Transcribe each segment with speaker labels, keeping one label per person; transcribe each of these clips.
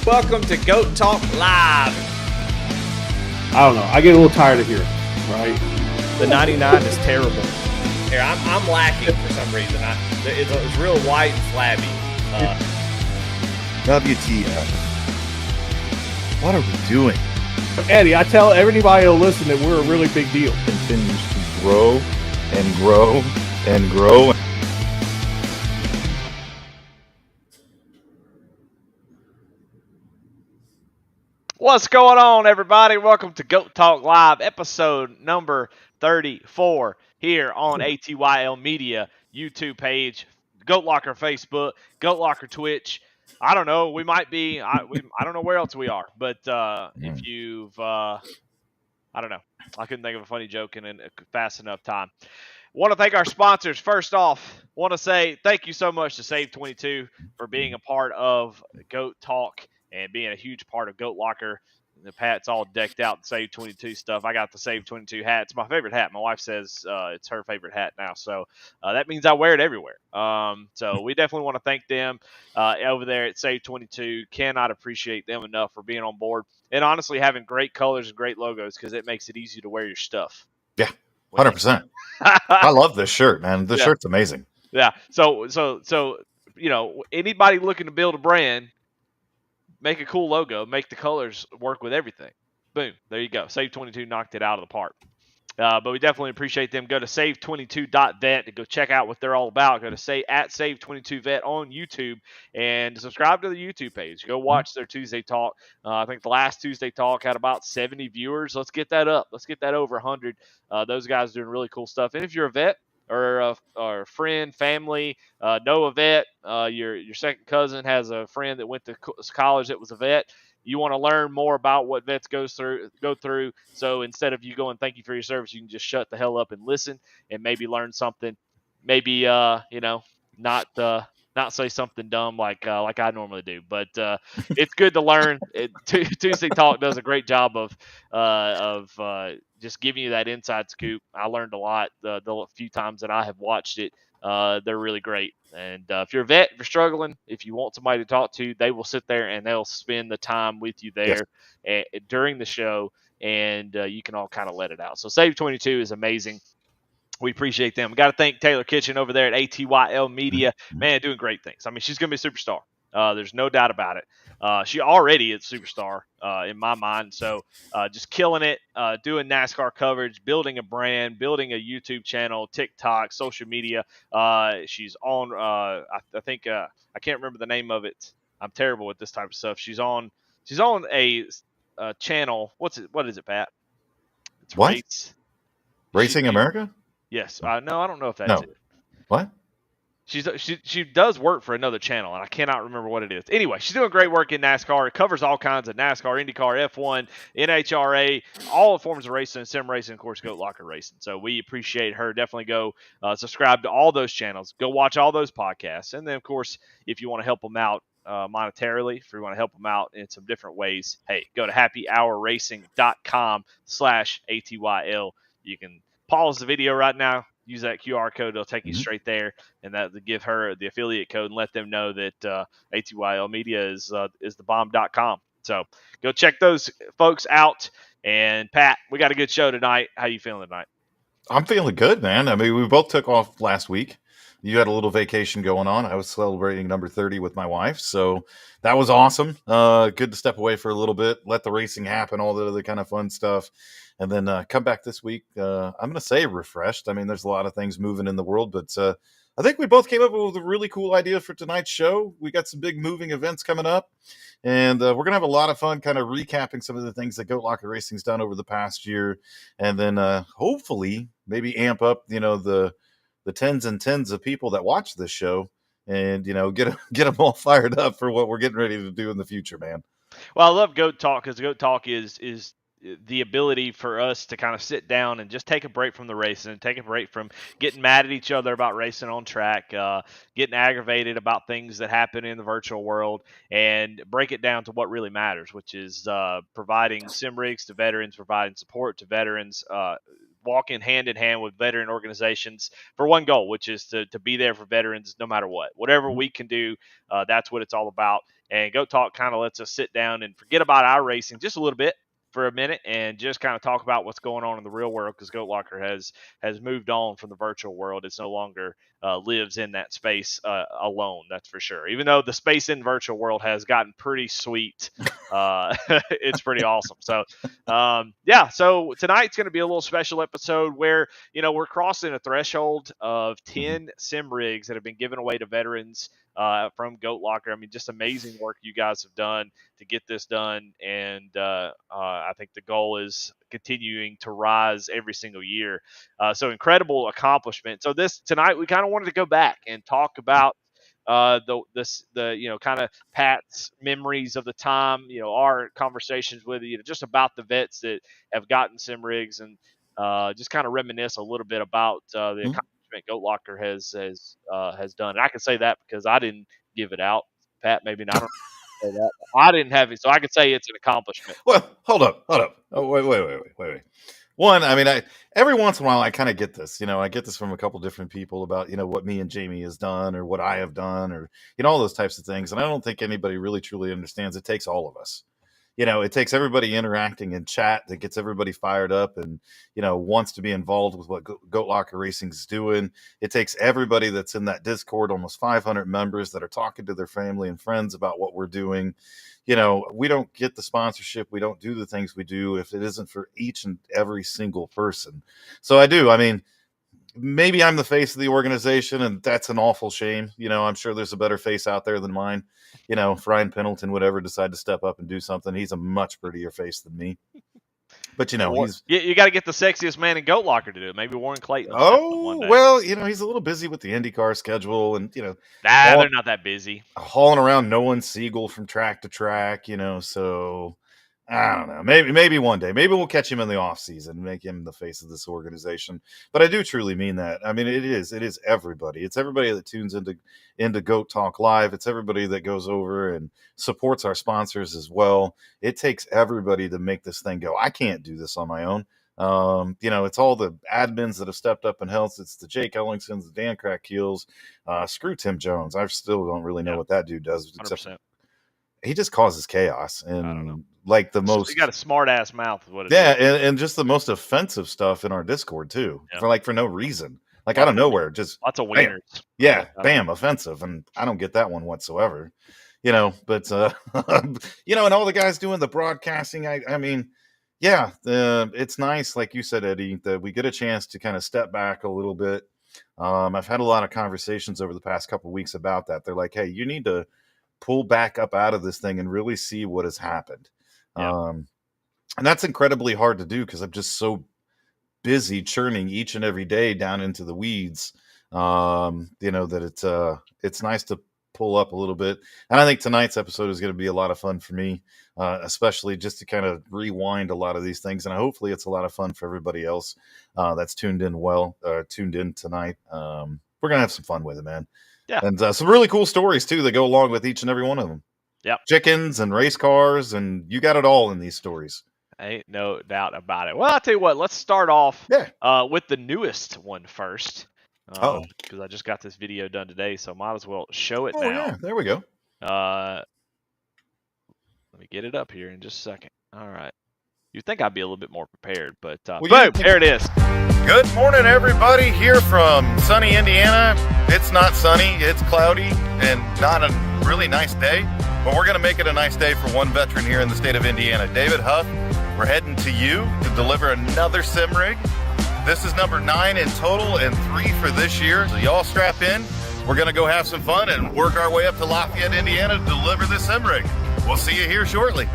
Speaker 1: Welcome to Goat Talk Live.
Speaker 2: I don't know. I get a little tired of hearing, right?
Speaker 1: The 99 is terrible. Here, I'm lacking for some reason. It's real white and flabby.
Speaker 3: WTF. What are we doing?
Speaker 2: Eddie, I tell everybody to listen that we're a really big deal.
Speaker 3: Continues to grow and grow and grow.
Speaker 1: What's going on, everybody? Welcome to Goat Talk Live, episode number 34 here on ATYL Media YouTube page, Goat Locker Facebook, Goat Locker Twitch. I don't know. We might be. I don't know where else we are, but if you've, I don't know. I couldn't think of a funny joke in a fast enough time. Want to thank our sponsors. First off, want to say thank you so much to SAVE22 for being a part of Goat Talk and being a huge part of Goat Locker. The Pat's all decked out in SAVE22 stuff. I got the SAVE22 hat. It's my favorite hat. My wife says it's her favorite hat now. So that means I wear it everywhere. So we definitely want to thank them over there at SAVE22. Cannot appreciate them enough for being on board. And honestly, having great colors and great logos because it makes it easy to wear your stuff.
Speaker 3: Yeah, 100%. I love this shirt, man. This shirt's amazing.
Speaker 1: Yeah. So you know, anybody looking to build a brand, make a cool logo, make the colors work with everything. Boom. There you go. SAVE22 knocked it out of the park. But we definitely appreciate them. Go to save22.vet to go check out what they're all about. Go to @save22vet on YouTube and subscribe to the YouTube page. Go watch their Tuesday Talk. I think the last Tuesday Talk had about 70 viewers. Let's get that up. Let's get that over 100. Those guys are doing really cool stuff. And if you're a vet or a friend, family, know a vet, your second cousin has a friend that went to college that was a vet, you want to learn more about what vets go through. So instead of you going, thank you for your service, you can just shut the hell up and listen and maybe learn something. Maybe, not say something dumb like I normally do. But it's good to learn. Tuesday Talk does a great job of just giving you that inside scoop. I learned a lot the few times that I have watched it. They're really great. And if you're a vet, if you're struggling, if you want somebody to talk to, they will sit there and they'll spend the time with you there during the show, and you can all kind of let it out. So SAVE22 is amazing. We appreciate them. We got to thank Taylor Kitchen over there at ATYL Media. Man, doing great things. I mean, she's going to be a superstar. There's no doubt about it. She already is a superstar in my mind. So just killing it, doing NASCAR coverage, building a brand, building a YouTube channel, TikTok, social media. She's on, I think, I can't remember the name of it. I'm terrible with this type of stuff. She's on a channel. What is it, Pat? It's
Speaker 3: what? Racing America?
Speaker 1: Yes. No, I don't know if that's it.
Speaker 3: What?
Speaker 1: She does work for another channel, and I cannot remember what it is. Anyway, she's doing great work in NASCAR. It covers all kinds of NASCAR, IndyCar, F1, NHRA, all forms of racing, sim racing, of course, Goat Locker racing. So we appreciate her. Definitely go subscribe to all those channels. Go watch all those podcasts. And then, of course, if you want to help them out monetarily, if you want to help them out in some different ways, hey, go to happyhourracing.com/ATYL. You can pause the video right now. Use that QR code. It'll take you straight there, and that will give her the affiliate code and let them know that ATYL Media is thebomb.com. So go check those folks out. And Pat, we got a good show tonight. How you feeling tonight?
Speaker 3: I'm feeling good, man. I mean, we both took off last week. You had a little vacation going on. I was celebrating number 30 with my wife, so that was awesome. Good to step away for a little bit, let the racing happen, all the other kind of fun stuff. And then come back this week. I'm going to say refreshed. I mean, there's a lot of things moving in the world, but I think we both came up with a really cool idea for tonight's show. We got some big moving events coming up, and we're going to have a lot of fun kind of recapping some of the things that Goat Locker Racing's done over the past year. And then hopefully maybe amp up, the tens and tens of people that watch this show and, get them all fired up for what we're getting ready to do in the future, man.
Speaker 1: Well, I love Goat Talk because Goat Talk is the ability for us to kind of sit down and just take a break from the racing, take a break from getting mad at each other about racing on track, getting aggravated about things that happen in the virtual world, and break it down to what really matters, which is providing sim rigs to veterans, providing support to veterans, walking hand in hand with veteran organizations for one goal, which is to be there for veterans no matter what. Whatever we can do, that's what it's all about. And Goat Talk kind of lets us sit down and forget about iRacing just a little bit for a minute and just kind of talk about what's going on in the real world, because Goat Locker has moved on from the virtual world. It's no longer lives in that space alone, that's for sure. Even though the space in virtual world has gotten pretty sweet, it's pretty awesome. So so tonight's going to be a little special episode where, we're crossing a threshold of 10 sim rigs that have been given away to veterans from Goat Locker. I mean, just amazing work you guys have done to get this done. And I think the goal is continuing to rise every single year. So incredible accomplishment. So tonight we kind of wanted to go back and talk about the kind of Pat's memories of the time, our conversations with just about the vets that have gotten sim rigs, and just kind of reminisce a little bit about the accomplishment Goat Locker has done. And I can say that because I didn't give it out. Pat, maybe not. I don't say that. I didn't have it, so I can say it's an accomplishment.
Speaker 3: Well, hold up. Oh, wait. One, I mean, every once in a while I kind of get this. I get this from a couple different people about what me and Jamie has done, or what I have done, or all those types of things. And I don't think anybody really truly understands. It takes all of us. It takes everybody interacting in chat that gets everybody fired up and, wants to be involved with what Goat Locker Racing is doing. It takes everybody that's in that Discord, almost 500 members that are talking to their family and friends about what we're doing. We don't get the sponsorship. We don't do the things we do if it isn't for each and every single person. So I do. I mean, maybe I'm the face of the organization, and that's an awful shame. I'm sure there's a better face out there than mine. If Ryan Pendleton would ever decide to step up and do something, he's a much prettier face than me. But you
Speaker 1: got to get the sexiest man in Goat Locker to do it. Maybe Warren Clayton.
Speaker 3: Oh well, he's a little busy with the IndyCar schedule, and
Speaker 1: they're not that busy.
Speaker 3: Hauling around Nolan Siegel from track to track. So I don't know. Maybe one day. Maybe we'll catch him in the off season and make him the face of this organization. But I do truly mean that. I mean, it is everybody. It's everybody that tunes into Goat Talk Live. It's everybody that goes over and supports our sponsors as well. It takes everybody to make this thing go. I can't do this on my own. It's all the admins that have stepped up and helped. It's the Jake Ellingsons, the Dan Crackheels, screw Tim Jones. I still don't really know what that dude does.
Speaker 1: 100%.
Speaker 3: Except he just causes chaos, and
Speaker 1: I don't know.
Speaker 3: Like the most,
Speaker 1: he got a smart ass mouth. Is what it
Speaker 3: is. And just the most offensive stuff in our Discord too, for no reason, like out of nowhere, just
Speaker 1: lots of winners.
Speaker 3: Bam, offensive, and I don't get that one whatsoever. But and all the guys doing the broadcasting. I mean, it's nice, like you said, Eddie, that we get a chance to kind of step back a little bit. I've had a lot of conversations over the past couple of weeks about that. They're like, hey, you need to pull back up out of this thing and really see what has happened. And that's incredibly hard to do because I'm just so busy churning each and every day down into the weeds, that it's nice to pull up a little bit. And I think tonight's episode is going to be a lot of fun for me, especially just to kind of rewind a lot of these things. And hopefully it's a lot of fun for everybody else that's tuned in tonight. We're going to have some fun with it, man. Yeah. And some really cool stories too that go along with each and every one of them.
Speaker 1: Yeah.
Speaker 3: Chickens and race cars, and you got it all in these stories.
Speaker 1: Ain't no doubt about it. Well, I'll tell you what, let's start off with the newest one first. Because I just got this video done today, so might as well show it now.
Speaker 3: Yeah, there we go.
Speaker 1: Let me get it up here in just a second. All right. You'd think I'd be a little bit more prepared, but boom, there it is.
Speaker 3: Good morning, everybody, here from sunny Indiana. It's not sunny, it's cloudy, and not a really nice day. But we're going to make it a nice day for one veteran here in the state of Indiana. David Huff, we're heading to you to deliver another sim rig. This is number 9 in total and 3 for this year. So y'all strap in. We're going to go have some fun and work our way up to Lafayette, Indiana to deliver this sim rig. We'll see you here shortly.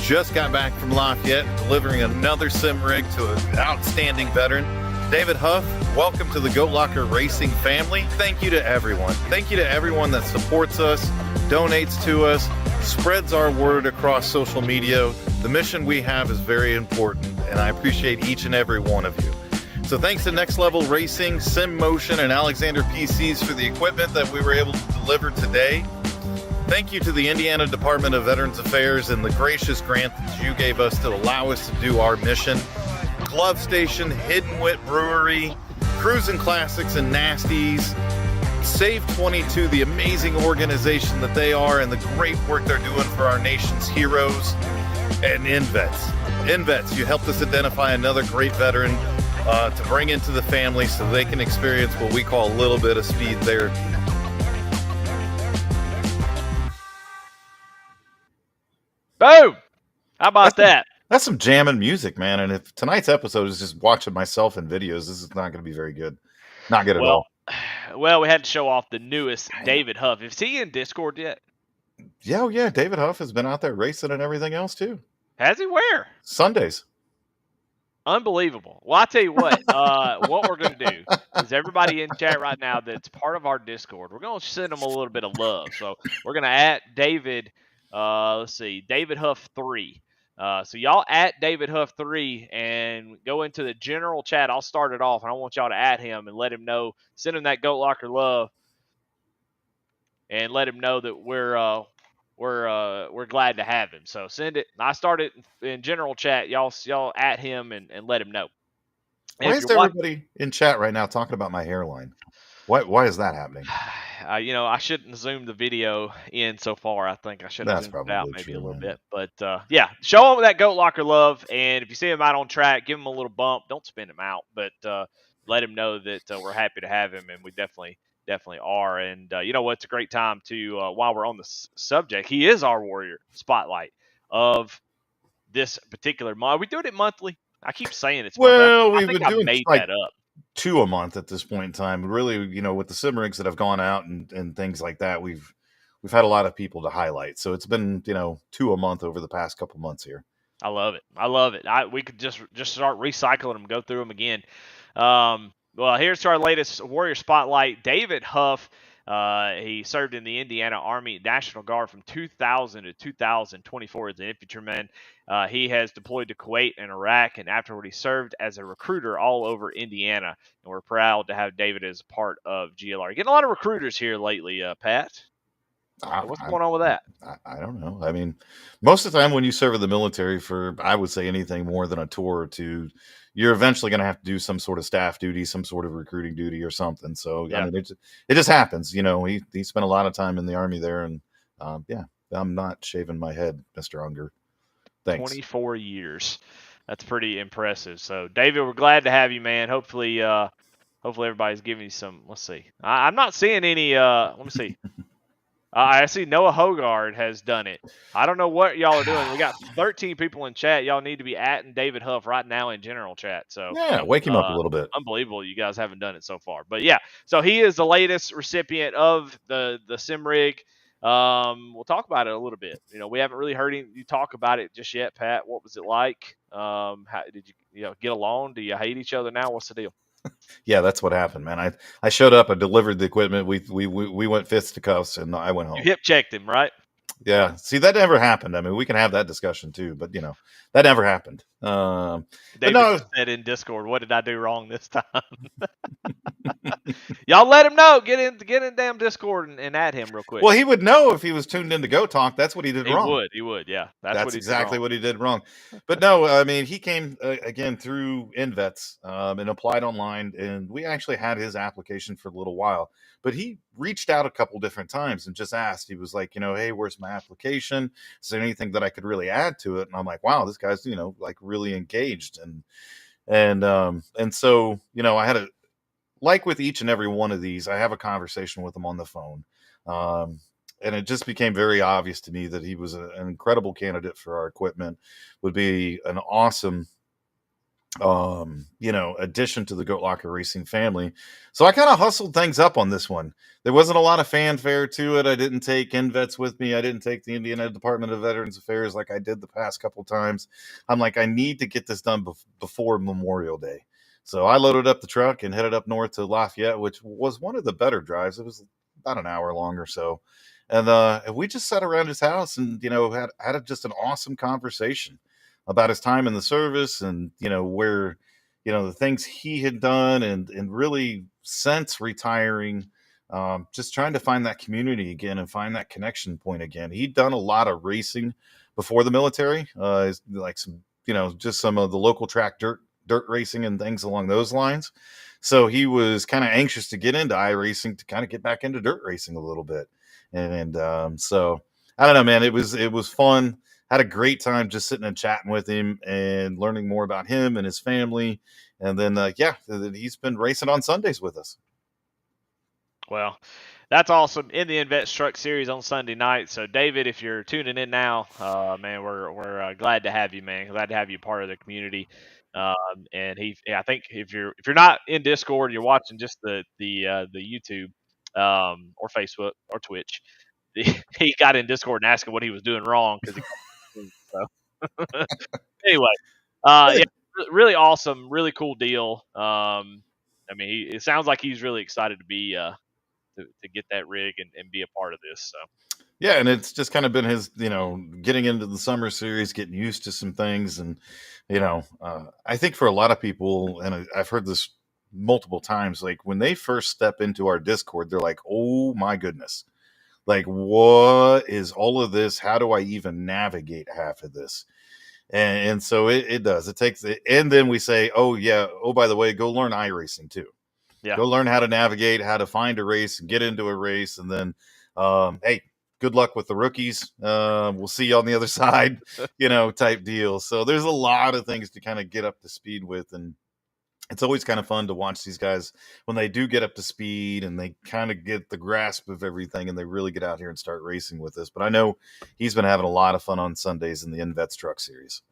Speaker 3: Just got back from Lafayette, delivering another sim rig to an outstanding veteran. David Huff, welcome to the Goat Locker Racing family. Thank you to everyone. Thank you to everyone that supports us, donates to us, spreads our word across social media. The mission we have is very important, and I appreciate each and every one of you. So thanks to Next Level Racing, Sim Motion, and Alexander PCs for the equipment that we were able to deliver today. Thank you to the Indiana Department of Veterans Affairs and the gracious grant that you gave us to allow us to do our mission. Glove Station, Hidden Wit Brewery, Cruisin' Classics and Nasties, SAVE22, the amazing organization that they are and the great work they're doing for our nation's heroes, and InVets. InVets, you helped us identify another great veteran to bring into the family so they can experience what we call a little bit of speed therapy.
Speaker 1: Boom! How about that?
Speaker 3: That's some jamming music, man. And if tonight's episode is just watching myself in videos, this is not going to be very good. Not good at all.
Speaker 1: Well, we had to show off the newest David Huff. Is he in Discord yet?
Speaker 3: Yeah. David Huff has been out there racing and everything else too.
Speaker 1: Has he? Where?
Speaker 3: Sundays.
Speaker 1: Unbelievable. Well, I tell you what. What we're going to do is everybody in chat right now that's part of our Discord, we're going to send them a little bit of love. So we're going to at David. Let's see, David Huff 3. So y'all at David Huff 3 and go into the general chat. I'll start it off, and I want y'all to at him and let him know. Send him that Goat Locker love, and let him know that we're glad to have him. So send it. I start it in general chat. Y'all at him and let him know.
Speaker 3: Why is everybody in chat right now talking about my hairline? Why is that happening?
Speaker 1: I shouldn't zoom the video in so far. I think I should have zoomed it out maybe a little bit. But yeah, show him that Goat Locker love. And if you see him out on track, give him a little bump. Don't spin him out, but let him know that we're happy to have him, and we definitely are. And it's a great time to while we're on the subject, he is our Warrior Spotlight of this particular month. We do it monthly. I keep saying it's
Speaker 3: well, we've been doing
Speaker 1: that up.
Speaker 3: 2 a month at this point in time. Really, with the sim rigs that have gone out and things like that, we've had a lot of people to highlight. So it's been 2 a month over the past couple months here.
Speaker 1: I love it. We could just start recycling them, go through them again. Well, here's to our latest Warrior Spotlight, David Huff. He served in the Indiana Army National Guard from 2000 to 2024 as an infantryman. He has deployed to Kuwait and Iraq, and afterward he served as a recruiter all over Indiana. And we're proud to have David as part of GLR. Getting a lot of recruiters here lately, Pat. What's going on with that?
Speaker 3: I don't know. I mean, most of the time when you serve in the military for, I would say, anything more than a tour or two, you're eventually going to have to do some sort of staff duty, some sort of recruiting duty or something. So, yeah. I mean, it just happens. He spent a lot of time in the Army there. And, I'm not shaving my head, Mr. Unger. Thanks.
Speaker 1: 24 years. That's pretty impressive. So, David, we're glad to have you, man. Hopefully everybody's giving you some. Let's see. I'm not seeing any. Let me see. I see Noah Hogard has done it. I don't know what y'all are doing. We got 13 people in chat. Y'all need to be atting David Huff right now in general chat. So
Speaker 3: yeah, wake him up a little bit.
Speaker 1: Unbelievable, you guys haven't done it so far. But yeah, so he is the latest recipient of the sim rig. We'll talk about it a little bit. We haven't really heard you talk about it just yet, Pat. What was it like? How did you get along? Do you hate each other now? What's the deal?
Speaker 3: Yeah, that's what happened, man. I showed up, I delivered the equipment. We went fisticuffs, and I went home.
Speaker 1: You hip checked him, right?
Speaker 3: Yeah. See, that never happened. I mean, we can have that discussion too, but that never happened.
Speaker 1: David said in Discord, "What did I do wrong this time?" Y'all let him know. Get in damn Discord and add him real quick.
Speaker 3: Well, he would know if he was tuned in to Go Talk. That's what he did wrong.
Speaker 1: He would. Yeah,
Speaker 3: that's exactly what he did wrong. But no, I mean, he came again through InVets and applied online, and we actually had his application for a little while. But he reached out a couple different times and just asked. He was like, hey, where's my application? Is there anything that I could really add to it? And I'm like, wow, this guy's like really engaged, and so I had like with each and every one of these, I have a conversation with him on the phone. And it just became very obvious to me that he was an incredible candidate for our equipment, would be an awesome, addition to the Goat Locker Racing family. So I kind of hustled things up on this one. There wasn't a lot of fanfare to it. I didn't take InVets with me. I didn't take the Indiana Department of Veterans Affairs like I did the past couple times. I'm like, I need to get this done before Memorial Day. So I loaded up the truck and headed up north to Lafayette, which was one of the better drives. It was about an hour long or so. And we just sat around his house and, had just an awesome conversation about his time in the service and, where, the things he had done and really since retiring, just trying to find that community again and find that connection point again. He'd done a lot of racing before the military, like some, just some of the local track dirt racing and things along those lines. So he was kind of anxious to get into iRacing to kind of get back into dirt racing a little bit. So I don't know, man. It was fun. Had a great time just sitting and chatting with him and learning more about him and his family. And then, he's been racing on Sundays with us.
Speaker 1: Well, that's awesome. In the Invets Truck Series on Sunday night. So, David, if you're tuning in now, man, we're glad to have you, man. Glad to have you part of the community. And I think if you're not in Discord, you're watching just the YouTube, or Facebook or Twitch. He got in Discord and asked him what he was doing wrong because he. So anyway, yeah, really awesome, really cool deal. I mean, it sounds like he's really excited to be to get that rig and be a part of this. So
Speaker 3: yeah, and it's just kind of been his, getting into the summer series, getting used to some things, and I think for a lot of people, and I've heard this multiple times, like when they first step into our Discord, they're like, "Oh my goodness, like what is all of this? How do I even navigate half of this?" And so it does. It takes it, and then we say, "Oh yeah, oh by the way, go learn iRacing too."
Speaker 1: yeah,
Speaker 3: Go learn how to navigate, how to find a race and get into a race. And then, hey, good luck with the rookies. We'll see you on the other side, type deal. So there's a lot of things to kind of get up to speed with. And it's always kind of fun to watch these guys when they do get up to speed and they kind of get the grasp of everything and they really get out here and start racing with us. But I know he's been having a lot of fun on Sundays in the Invets Truck Series.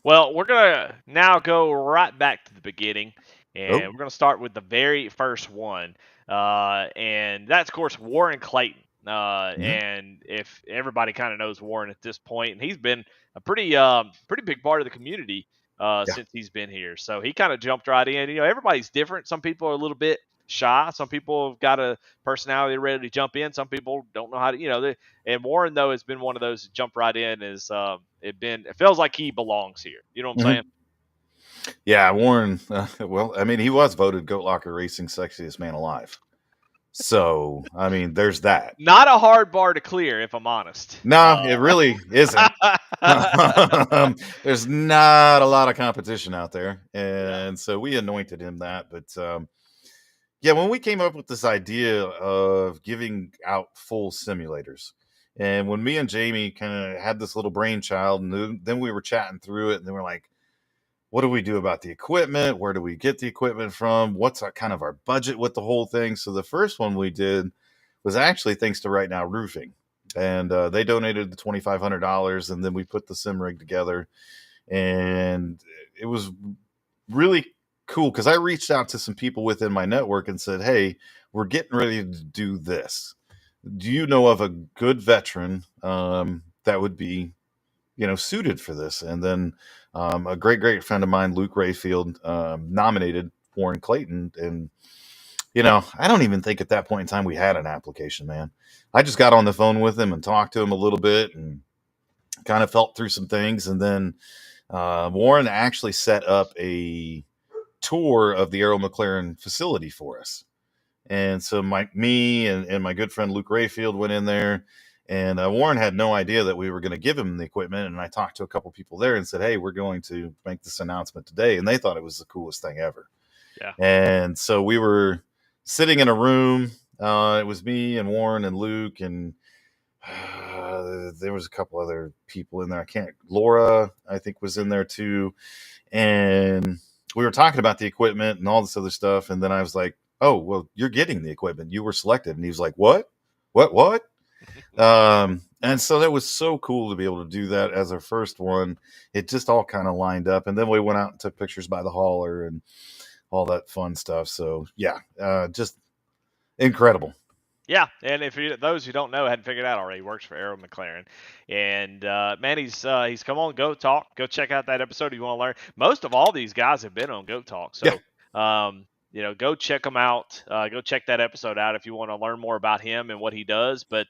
Speaker 1: Well, we're gonna now go right back to the beginning, and
Speaker 3: Oh.
Speaker 1: we're gonna start with the very first one, and that's of course Warren Clayton.
Speaker 3: Mhm.
Speaker 1: And if everybody kind of knows Warren at this point, and he's been a pretty big part of the community
Speaker 3: Yeah.
Speaker 1: since he's been here. So he kind of jumped right in. Everybody's different. Some people are a little bit shy. Some people have got a personality ready to jump in. Some people don't know how to. And Warren though has been one of those that jump right in. It feels like he belongs here. You know what I'm saying?
Speaker 3: Mhm. Yeah, Warren. Well, I mean, he was voted Goat Locker Racing sexiest man alive. So, I mean, there's that.
Speaker 1: Not a hard bar to clear, if I'm honest.
Speaker 3: No, it really isn't. There's not a lot of competition out there.
Speaker 1: Yeah.
Speaker 3: And so we anointed him that. But yeah, when we came up with this idea of giving out full simulators, and when me and Jamie kind of had this little brainchild, and then we were chatting through it, and then we're like, what do we do about the equipment? Where do we get the equipment from? What's our budget with the whole thing? So the first one we did was actually thanks to Right Now Roofing, and they donated the $2,500, and then we put the sim rig together, and it was really cool because I reached out to some people within my network and said, "Hey, we're getting ready to do this. Do you know of a good veteran that would be suited for this?" And then a great friend of mine, Luke Rayfield, nominated Warren Clayton. And, I don't even think at that point in time we had an application, man. I just got on the phone with him and talked to him a little bit and kind of felt through some things. And then Warren actually set up a tour of the Aero McLaren facility for us. And so me and my good friend Luke Rayfield went in there, and Warren had no idea that we were going to give him the equipment. And I talked to a couple people there and said, "Hey, we're going to make this announcement today." And they thought it was the coolest thing ever.
Speaker 1: Yeah.
Speaker 3: And so we were sitting in a room. It was me and Warren and Luke, and there was a couple other people in there. Laura, I think, was in there too. And we were talking about the equipment and all this other stuff. And then I was like, "Oh, well, you're getting the equipment. You were selected." And he was like, "What? What?" And so that was so cool to be able to do that as our first one. It just all kind of lined up. And then we went out and took pictures by the hauler and all that fun stuff. So yeah, just incredible.
Speaker 1: Yeah, and if those who don't know hadn't figured out already, he works for Aero McLaren, and man, he's come on Go Talk. Go check out that episode if you want to learn. Most of all these guys have been on Go Talk,
Speaker 3: Yeah.
Speaker 1: so go check them out. Go check that episode out if you want to learn more about him and what he does. But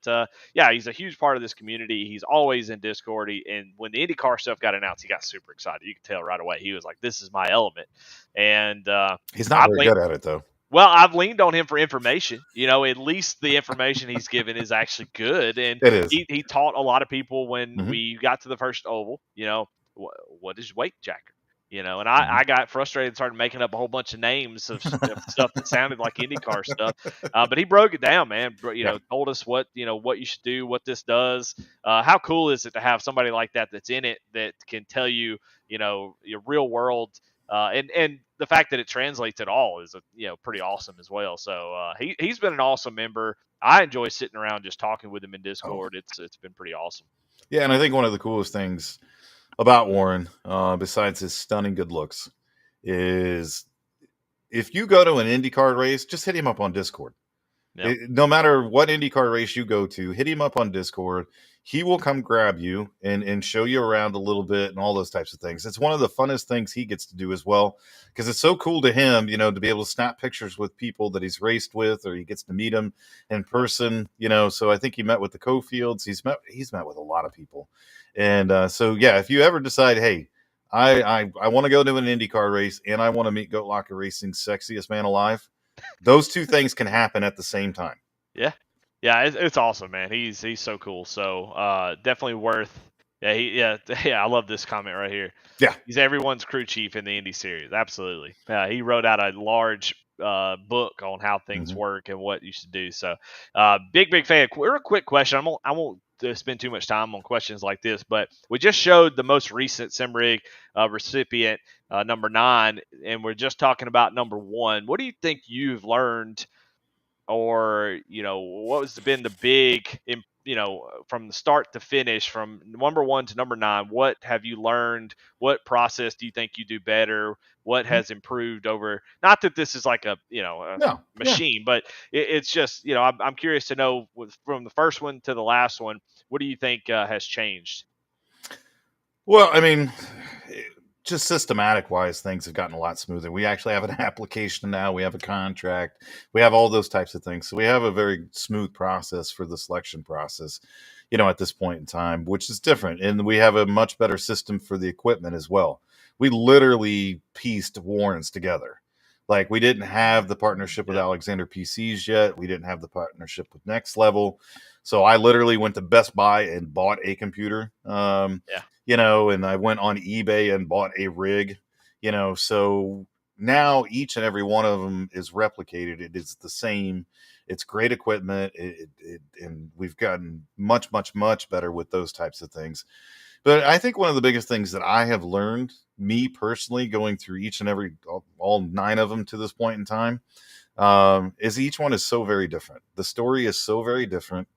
Speaker 1: yeah, he's a huge part of this community. He's always in Discord, and when the IndyCar stuff got announced, he got super excited. You could tell right away. He was like, "This is my element," and
Speaker 3: He's not very
Speaker 1: blame
Speaker 3: good at it though.
Speaker 1: Well, I've leaned on him for information. At least the information he's given is actually good, and
Speaker 3: It is.
Speaker 1: he taught a lot of people when
Speaker 3: Mhm.
Speaker 1: we got to the first oval. What is weight jacker? And
Speaker 3: Mhm.
Speaker 1: I got frustrated and started making up a whole bunch of names of stuff that sounded like IndyCar stuff. But he broke it down, man.
Speaker 3: Yeah.
Speaker 1: Told us what you should do, what this does. How cool is it to have somebody like that that's in it that can tell you, your real world, and the fact that it translates at all is pretty awesome as well. So he's been an awesome member. I enjoy sitting around just talking with him in
Speaker 3: Oh,
Speaker 1: Discord. It's been pretty awesome.
Speaker 3: yeah. And I think one of the coolest things about Warren, besides his stunning good looks, is if you go to an IndyCar race, just hit him up on Discord.
Speaker 1: Yep.
Speaker 3: No matter what IndyCar race you go to, hit him up on Discord. He will come grab you and show you around a little bit and all those types of things. It's one of the funnest things he gets to do as well, because it's so cool to him, to be able to snap pictures with people that he's raced with, or he gets to meet them in person. So I think he met with the Cofields. He's met with a lot of people, and so yeah, if you ever decide, hey, I want to go to an IndyCar race and I want to meet Goat Locker Racing's sexiest man alive, those two things can happen at the same time.
Speaker 1: Yeah, yeah, it's awesome, man. He's so cool. So definitely worth. Yeah. I love this comment right here.
Speaker 3: Yeah.
Speaker 1: He's everyone's crew chief in the Indy series. Absolutely. He wrote out a large book on how things
Speaker 3: Mhm.
Speaker 1: work and what you should do. So big fan. Real quick question. I won't spend too much time on questions like this, but we just showed the most recent SimRig recipient, number 9, and we're just talking about number 1. What do you think you've learned, or what was been the big, from the start to finish, from number 1 to number 9? What have you learned? What process do you think you do better? What
Speaker 3: Mhm.
Speaker 1: has improved over, not that this is like a
Speaker 3: No. Yeah.
Speaker 1: machine, but it's just, I'm curious to know, from the first one to the last one, what do you think has changed?
Speaker 3: Well, I mean, just systematic wise, things have gotten a lot smoother. We actually have an application now. We have a contract. We have all those types of things. So we have a very smooth process for the selection process, at this point in time, which is different. And we have a much better system for the equipment as well. We literally pieced Warrens together. Like, we didn't have the partnership with
Speaker 1: Yep.
Speaker 3: Alexander PCs yet. We didn't have the partnership with Next Level. So I literally went to Best Buy and bought a computer.
Speaker 1: Yeah.
Speaker 3: And I went on eBay and bought a rig, so now each and every one of them is replicated. It is the same. It's great equipment. And we've gotten much, much, much better with those types of things. But I think one of the biggest things that I have learned, me personally, going through each and every, all 9 of them to this point in time, is each one is so very different. The story is so very different.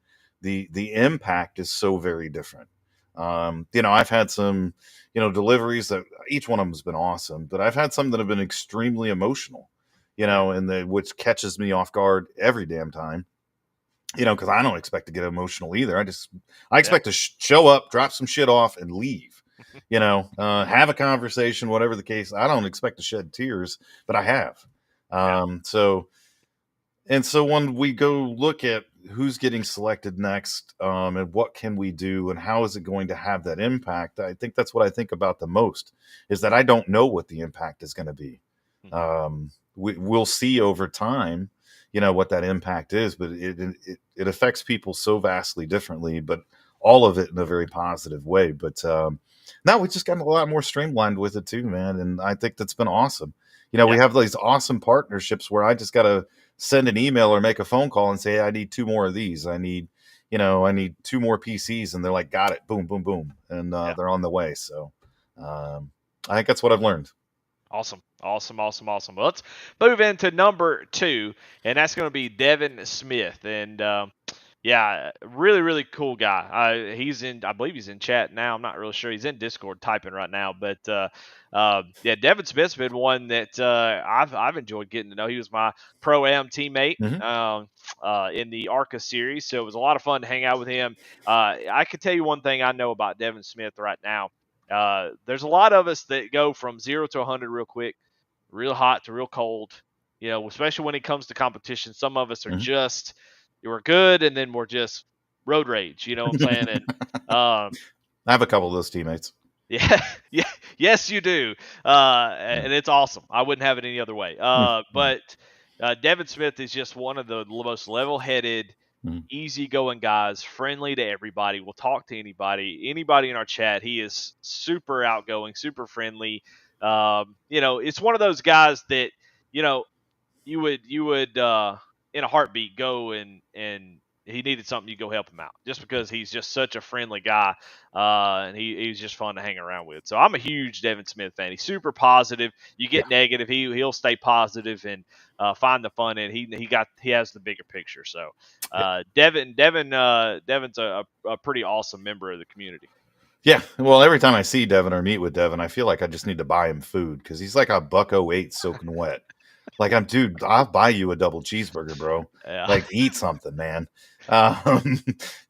Speaker 3: The impact is so very different. I've had some, deliveries that each one of them has been awesome, but I've had some that have been extremely emotional, and which catches me off guard every damn time, because I don't expect to get emotional either. I
Speaker 1: Yeah.
Speaker 3: expect to show up, drop some shit off, and leave. Have a conversation, whatever the case. I don't expect to shed tears, but I have.
Speaker 1: Yeah.
Speaker 3: So when we go look at who's getting selected next, and what can we do and how is it going to have that impact, I think that's what I think about the most, is that I don't know what the impact is going to be.
Speaker 1: Mhm.
Speaker 3: We'll see over time, what that impact is, but it affects people so vastly differently, but all of it in a very positive way. But now we just gotten a lot more streamlined with it too, man. And I think that's been awesome. We
Speaker 1: Yeah.
Speaker 3: have these awesome partnerships where I just got to send an email or make a phone call and say, hey, I need 2 more of these. I need 2 more PCs. And they're like, got it. Boom, boom, boom. And
Speaker 1: Yeah.
Speaker 3: they're on the way. So I think that's what I've learned.
Speaker 1: Awesome. Well, let's move into number 2, and that's going to be Devin Smith. And yeah, really cool guy. I believe he's in chat now. I'm not really sure. He's in Discord typing right now. But yeah, Devin Smith's been one that I've enjoyed getting to know. He was my Pro-Am teammate
Speaker 3: Mhm.
Speaker 1: in the ARCA series, so it was a lot of fun to hang out with him. I could tell you one thing I know about Devin Smith right now. There's a lot of us that go from 0 to 100 real quick, real hot to real cold. Especially when it comes to competition. Some of us are
Speaker 3: Mhm.
Speaker 1: just, we're good, and then we're just road rage. You know what I'm saying? And
Speaker 3: I have a couple of those teammates.
Speaker 1: yeah, yeah, yes, you do, and it's awesome. I wouldn't have it any other way. But Devin Smith is just one of the most level-headed,
Speaker 3: Mhm.
Speaker 1: easygoing guys, friendly to everybody, will talk to anybody in our chat. He is super outgoing, super friendly. It's one of those guys that, you know, you would in a heartbeat go and he needed something, you go help him out just because he's just such a friendly guy, and he's just fun to hang around with. So I'm a huge Devin Smith fan. He's super positive. You
Speaker 3: Yeah.
Speaker 1: get negative, he'll stay positive and find the fun in. He has the bigger picture. So Devin's a pretty awesome member of the community.
Speaker 3: Yeah, well, every time I see Devin or meet with Devin, I feel like I just need to buy him food because he's like a $1.08 soaking wet. Like dude, I'll buy you a double cheeseburger, bro.
Speaker 1: Yeah.
Speaker 3: Like, eat something, man. Um,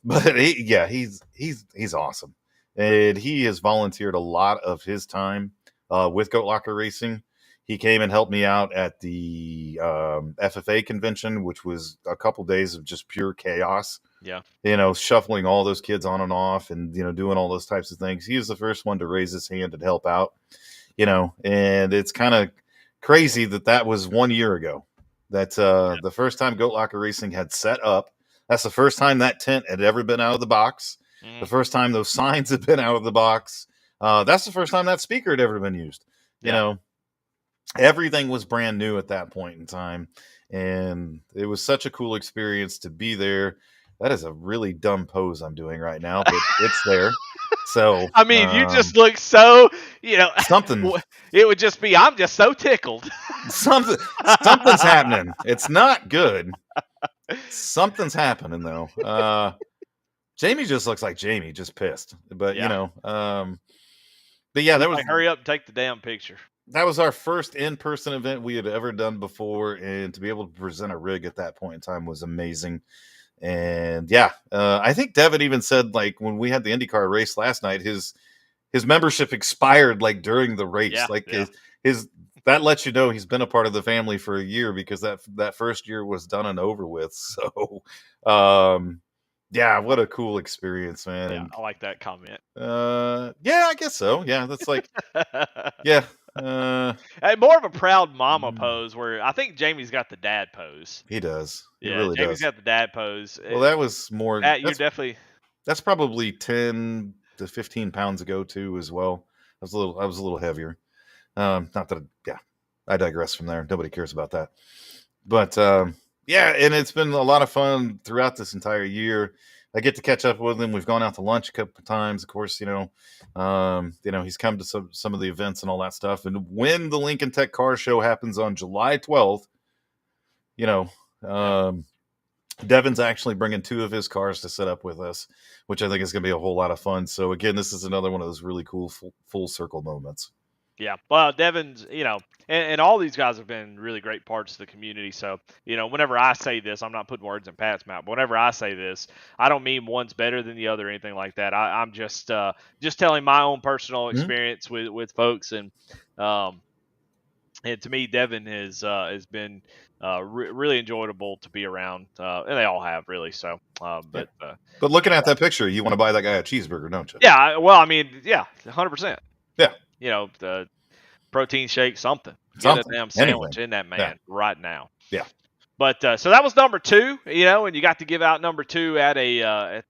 Speaker 3: but he's awesome, and he has volunteered a lot of his time with Goat Locker Racing. He came and helped me out at the FFA convention, which was a couple days of just pure chaos.
Speaker 1: Yeah.
Speaker 3: Shuffling all those kids on and off and, doing all those types of things. He was the first one to raise his hand and help out, and it's kind of crazy that was 1 year ago that the first time Goat Locker Racing had set up. That's the first time that tent had ever been out of the box.
Speaker 1: Mm-hmm.
Speaker 3: The first time those signs had been out of the box. That's the first time that speaker had ever been used. Everything was brand new at that point in time. And it was such a cool experience to be there. That is a really dumb pose I'm doing right now, but it's there. So
Speaker 1: I mean, you just look so,
Speaker 3: something.
Speaker 1: It would just be, I'm just so tickled.
Speaker 3: Something's happening. It's not good. Something's happening though. Jamie just looks like Jamie, just pissed. But but yeah, that was
Speaker 1: like, hurry up and take the damn picture.
Speaker 3: That was our first in-person event we had ever done before, and to be able to present a rig at that point in time was amazing. And I think Devin even said, like, when we had the IndyCar race last night, his membership expired like during the race. His that lets you know he's been a part of the family for a year, because that first year was done and over with. So what a cool experience, man.
Speaker 1: Yeah, I like that comment.
Speaker 3: I guess so. Yeah, that's like
Speaker 1: more of a proud mama pose, where I think Jamie's got the dad pose.
Speaker 3: He does. He
Speaker 1: Yeah,
Speaker 3: really
Speaker 1: Jamie's
Speaker 3: does.
Speaker 1: got the dad pose.
Speaker 3: Well, that was more.
Speaker 1: That's
Speaker 3: probably 10 to 15 pounds ago too, as well. I was a little heavier. Not that. I digress from there. Nobody cares about that. But and it's been a lot of fun throughout this entire year. I get to catch up with him. We've gone out to lunch a couple of times. Of course, he's come to some of the events and all that stuff. And when the Lincoln Tech Car Show happens on July 12th, Devin's actually bringing 2 of his cars to set up with us, which I think is going to be a whole lot of fun. So again, this is another one of those really cool full circle moments.
Speaker 1: Yeah, well, Devin's, and all these guys have been really great parts of the community. So, whenever I say this, I'm not putting words in Pat's mouth. But whenever I say this, I don't mean one's better than the other or anything like that. I'm just telling my own personal experience with folks, and to me, Devin has been really enjoyable to be around, and they all have, really. So, but
Speaker 3: looking at that picture, you want to buy that guy a cheeseburger, don't you?
Speaker 1: Yeah, well, I mean, 100%.
Speaker 3: Yeah.
Speaker 1: The protein shake, something. Get a damn sandwich in that man right now.
Speaker 3: Yeah.
Speaker 1: But so that was number 2, and you got to give out number 2 at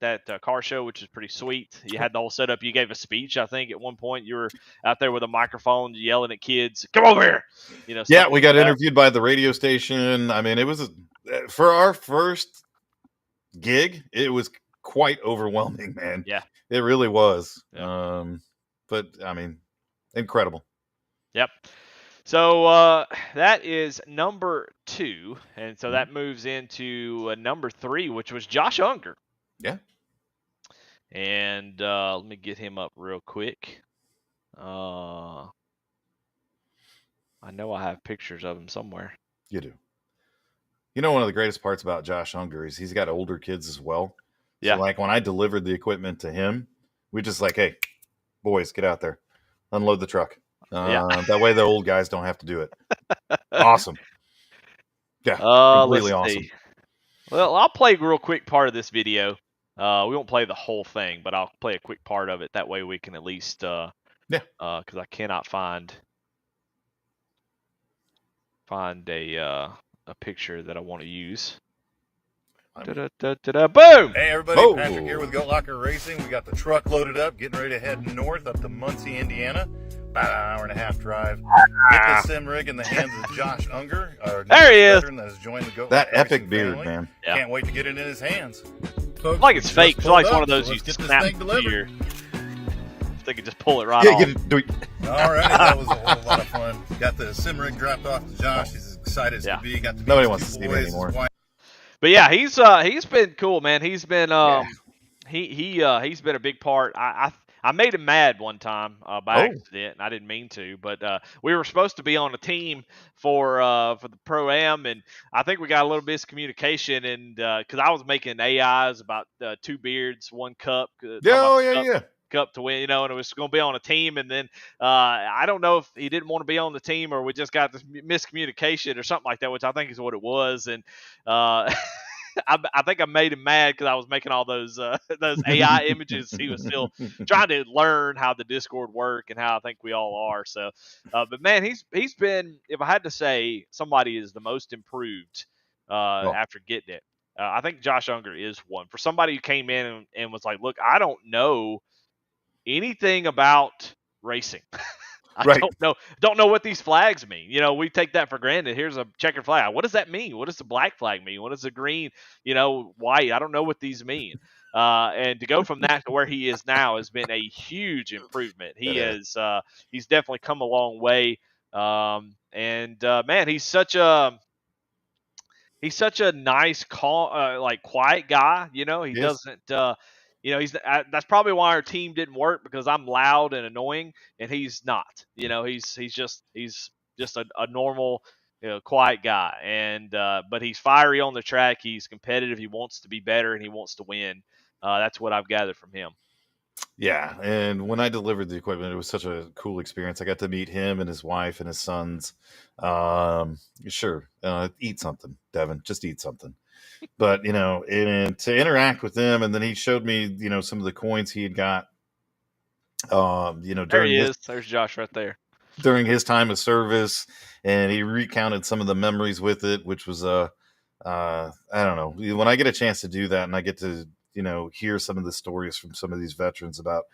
Speaker 1: that car show, which is pretty sweet. You had the whole setup. You gave a speech, I think, at one point. You were out there with a microphone yelling at kids, "Come over here!"
Speaker 3: Yeah, we got interviewed by the radio station. I mean, it was for our first gig, it was quite overwhelming, man.
Speaker 1: Yeah,
Speaker 3: it really was.
Speaker 1: Yeah.
Speaker 3: But I mean, incredible.
Speaker 1: Yep. So that is number 2, and so that moves into number 3, which was Josh Unger.
Speaker 3: Yeah.
Speaker 1: And let me get him up real quick. I know I have pictures of him somewhere.
Speaker 3: You do. One of the greatest parts about Josh Unger is he's got older kids as well.
Speaker 1: Yeah.
Speaker 3: So, like, when I delivered the equipment to him, we just like, hey, boys, get out there, unload the truck. That way the old guys don't have to do it. Awesome. Yeah, completely awesome.
Speaker 1: Well, I'll play a real quick part of this video. We won't play the whole thing, but I'll play a quick part of it. That way we can at least, because I cannot find a a picture that I want to use.
Speaker 3: I'm-
Speaker 1: Boom!
Speaker 3: Hey everybody,
Speaker 2: Oh.
Speaker 3: Patrick here with Goat Locker Racing. We got the truck loaded up, getting ready to head north up to Muncie, Indiana. About an hour and a half drive. Get the sim rig in the hands of Josh Unger, our
Speaker 1: There he is.
Speaker 3: veteran that has joined the Goat
Speaker 2: That
Speaker 3: Locker
Speaker 2: epic
Speaker 3: Racing
Speaker 2: beard,
Speaker 3: family.
Speaker 2: man.
Speaker 1: Yeah.
Speaker 3: Can't wait to get it in his hands.
Speaker 1: I like it's fake. It's like one of those you
Speaker 3: let's get this
Speaker 1: snap
Speaker 3: thing
Speaker 1: to
Speaker 3: delivered.
Speaker 1: your. They could just pull it right
Speaker 2: Yeah,
Speaker 1: off.
Speaker 2: get it. Do it.
Speaker 3: Alrighty, that was a whole lot of fun. Got the sim rig dropped off to Josh. He's as excited as
Speaker 1: Yeah.
Speaker 3: can be. Got to meet
Speaker 2: Nobody
Speaker 3: his
Speaker 2: wants
Speaker 3: two
Speaker 2: to see me
Speaker 3: boys, his
Speaker 2: anymore.
Speaker 3: wife.
Speaker 1: But yeah, he's been cool, man. He's been he's been a big part. I made him mad one time by accident, and I didn't mean to. But we were supposed to be on a team for the pro-am, and I think we got a little miscommunication. And because I was making AIs about 2 beards, 1 cup. Cup to win, you know, and it was going to be on a team. And then I don't know if he didn't want to be on the team or we just got this miscommunication or something like that, which I think is what it was. And I think I made him mad because I was making all those AI images. He was still trying to learn how the Discord work and how I think we all are. So, but man, he's been, if I had to say somebody is the most improved after getting it, I think Josh Unger is one. For somebody who came in and was like, look, I don't know anything about racing. I don't know what these flags mean. You know, we take that for granted. Here's a checkered flag. What does that mean? What does the black flag mean? What does the green, white? I don't know what these mean. And to go from that to where he is now has been a huge improvement. He's definitely come a long way. Man, he's such a nice, calm, like quiet guy. You know, he doesn't. That's probably why our team didn't work because I'm loud and annoying, and he's not. You know, he's just a normal, quiet guy. And but he's fiery on the track. He's competitive. He wants to be better, and he wants to win. That's what I've gathered from him.
Speaker 3: Yeah, and when I delivered the equipment, it was such a cool experience. I got to meet him and his wife and his sons. Sure, eat something, Devin. Just eat something. But and to interact with them, and then he showed me, some of the coins he had got.
Speaker 1: There he is. There's Josh right there.
Speaker 3: During his time of service, and he recounted some of the memories with it, which was I don't know. When I get a chance to do that, and I get to hear some of the stories from some of these veterans about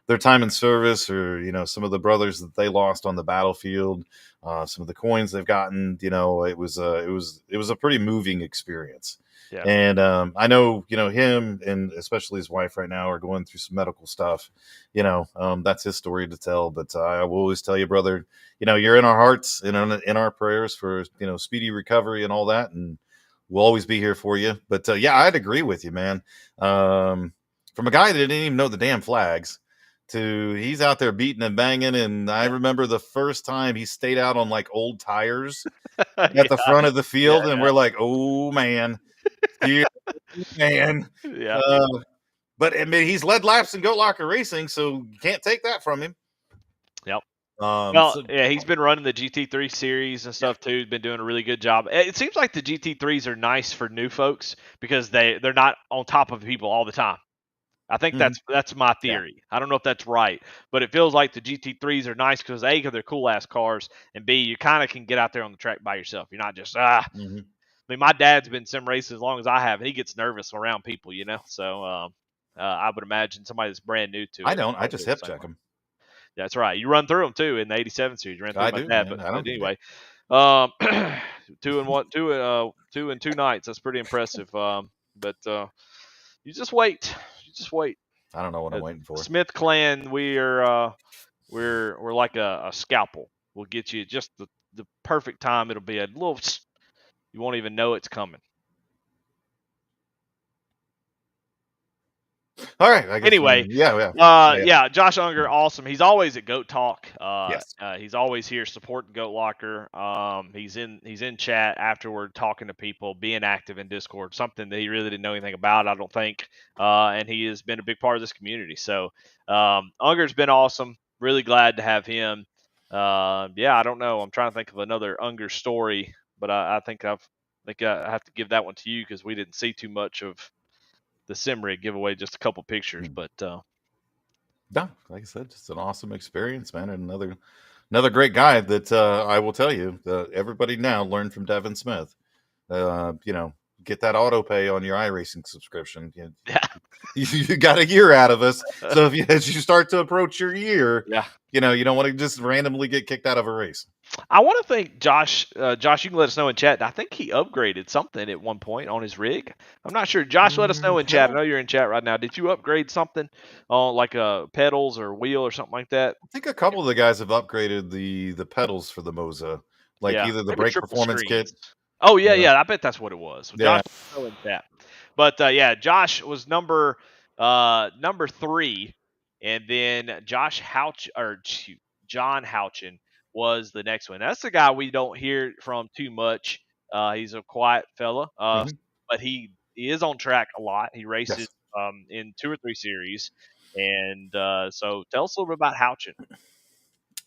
Speaker 3: their time in service, or some of the brothers that they lost on the battlefield, some of the coins they've gotten. It was a pretty moving experience.
Speaker 1: Yeah.
Speaker 3: And I know him and especially his wife right now are going through some medical stuff. That's his story to tell. But I will always tell you, brother, you're in our hearts and in our prayers for speedy recovery and all that, and we'll always be here for you. But yeah, I'd agree with you, man. From a guy that didn't even know the damn flags to he's out there beating and banging. And I remember the first time he stayed out on like old tires at the front of the field, and we're like, oh man, man.
Speaker 1: Yeah.
Speaker 3: But I mean, he's led laps in Goat Locker Racing, so you can't take that from him.
Speaker 1: Yep.
Speaker 3: Yeah,
Speaker 1: he's been running the GT3 series and stuff too. He's been doing a really good job. It seems like the GT3s are nice for new folks because they're not on top of people all the time. I think that's my theory. Yeah. I don't know if that's right, but it feels like the GT3s are nice because A, they're cool ass cars, and B, you kind of can get out there on the track by yourself. You're not just I mean, my dad's been sim racing as long as I have, and he gets nervous around people, So I would imagine somebody that's brand new to it.
Speaker 3: I don't. I just hip check them.
Speaker 1: That's right. You run through them too in the '87 series. You ran through my dad, but anyway, 2 and 2 nights. That's pretty impressive. But you just wait.
Speaker 3: I don't know what I'm waiting for.
Speaker 1: Smith clan, we're like a scalpel. We'll get you just the perfect time. It'll be a little. You won't even know it's coming.
Speaker 3: All right. I guess
Speaker 1: anyway,
Speaker 3: yeah.
Speaker 1: Josh Unger, awesome. He's always at Goat Talk.
Speaker 3: Yes.
Speaker 1: He's always here supporting Goat Locker. He's in chat afterward, talking to people, being active in Discord. Something that he really didn't know anything about, I don't think. And he has been a big part of this community. So Unger's been awesome. Really glad to have him. I don't know. I'm trying to think of another Unger story, but I think I have to give that one to you because we didn't see too much of the sim rig, give away just a couple pictures, but
Speaker 3: no, like I said, just an awesome experience, man, and another great guy that I will tell you, everybody now learned from Devin Smith. Get that auto pay on your iRacing subscription.
Speaker 1: Yeah.
Speaker 3: You got a year out of us. So as you start to approach your year,
Speaker 1: Yeah.
Speaker 3: you don't want to just randomly get kicked out of a race.
Speaker 1: I want to thank Josh. Josh, you can let us know in chat. I think he upgraded something at one point on his rig. I'm not sure. Josh, let us know in chat. I
Speaker 3: Pedal?
Speaker 1: know you're in chat right now. Did you upgrade something on like pedals or wheel or something like that?
Speaker 3: I think a couple of the guys have upgraded the pedals for the Moza, like
Speaker 1: Yeah,
Speaker 3: either the
Speaker 1: maybe
Speaker 3: brake
Speaker 1: triple
Speaker 3: performance kit.
Speaker 1: screens. Oh yeah,
Speaker 3: Yeah.
Speaker 1: yeah. I bet that's what it was.
Speaker 3: Yeah.
Speaker 1: Josh, let us know in chat. But yeah, Josh was number 3, and then John Houchin was the next one. That's the guy we don't hear from too much. He's a quiet fella,
Speaker 3: Mhm.
Speaker 1: but he is on track a lot. He races
Speaker 3: Yes.
Speaker 1: in 2 or 3 series, and so tell us a little bit about Houchin.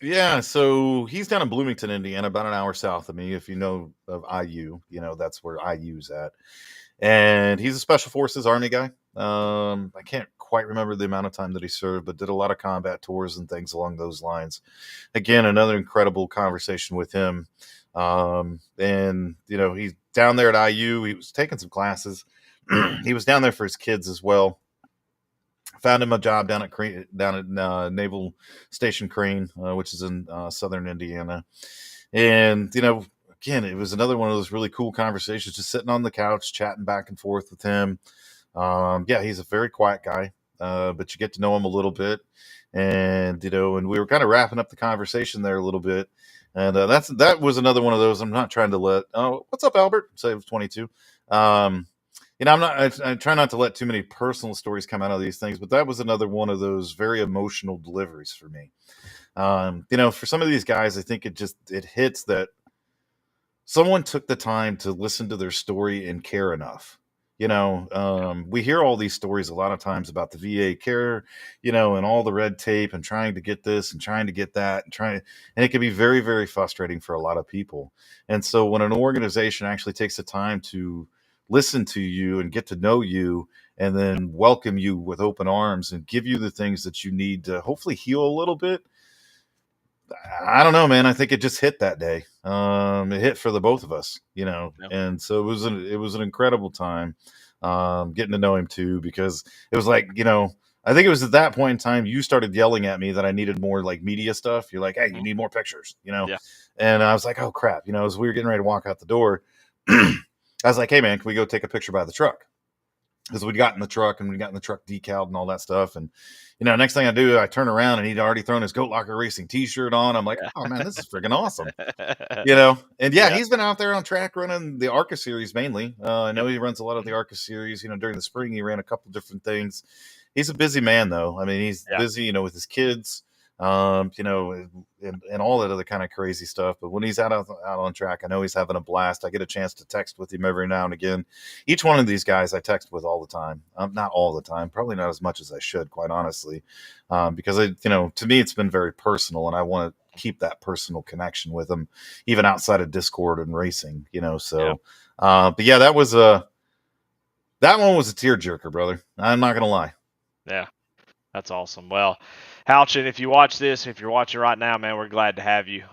Speaker 3: Yeah, so he's down in Bloomington, Indiana, about an hour south of me. If you know of IU, that's where IU's at. And he's a special forces army guy. I can't quite remember the amount of time that he served, but did a lot of combat tours and things along those lines. Again, another incredible conversation with him. And he's down there at IU. He was taking some classes. He was down there for his kids as well. Found him a job down at Naval Station Crane, which is in southern Indiana. And again, it was another one of those really cool conversations, just sitting on the couch, chatting back and forth with him. Yeah, he's a very quiet guy, but you get to know him a little bit. And and we were kind of wrapping up the conversation there a little bit. And that was another one of those. I'm not trying to let. Oh, what's up, Albert? SAVE22. I try not to let too many personal stories come out of these things, but that was another one of those very emotional deliveries for me. For some of these guys, I think it hits that someone took the time to listen to their story and care enough. We hear all these stories a lot of times about the VA care, and all the red tape and trying to get this and trying to get that and it can be very, very frustrating for a lot of people. And so when an organization actually takes the time to listen to you and get to know you and then welcome you with open arms and give you the things that you need to hopefully heal a little bit, I don't know, man. I think it just hit that day. It hit for the both of us,
Speaker 1: Yeah.
Speaker 3: and so it was an incredible time, getting to know him too, because it was like, I think it was at that point in time you started yelling at me that I needed more like media stuff. You're like, hey, you need more pictures,
Speaker 1: Yeah.
Speaker 3: and I was like, oh crap, as we were getting ready to walk out the door, I was like, hey man, can we go take a picture by the truck? Because we got in the truck and we got in the truck decaled and all that stuff. And, next thing I do, I turn around and he'd already thrown his Goat Locker Racing t-shirt on. I'm like, oh man, this is freaking awesome. And yeah, he's been out there on track running the ARCA series mainly. I know he runs a lot of the ARCA series, during the spring, he ran a couple different things. He's a busy man though. I mean, he's busy, with his kids, and all that other kind of crazy stuff. But when he's out on track, I know he's having a blast. I get a chance to text with him every now and again. Each one of these guys I text with all the time. Not all the time, probably not as much as I should, quite honestly, because to me, it's been very personal, and I want to keep that personal connection with them, even outside of Discord and racing. So, but yeah, that one was a tearjerker, brother. I'm not gonna lie.
Speaker 1: Yeah. That's awesome. Well, Houchin, if you watch this, if you're watching right now, man, we're glad to have you.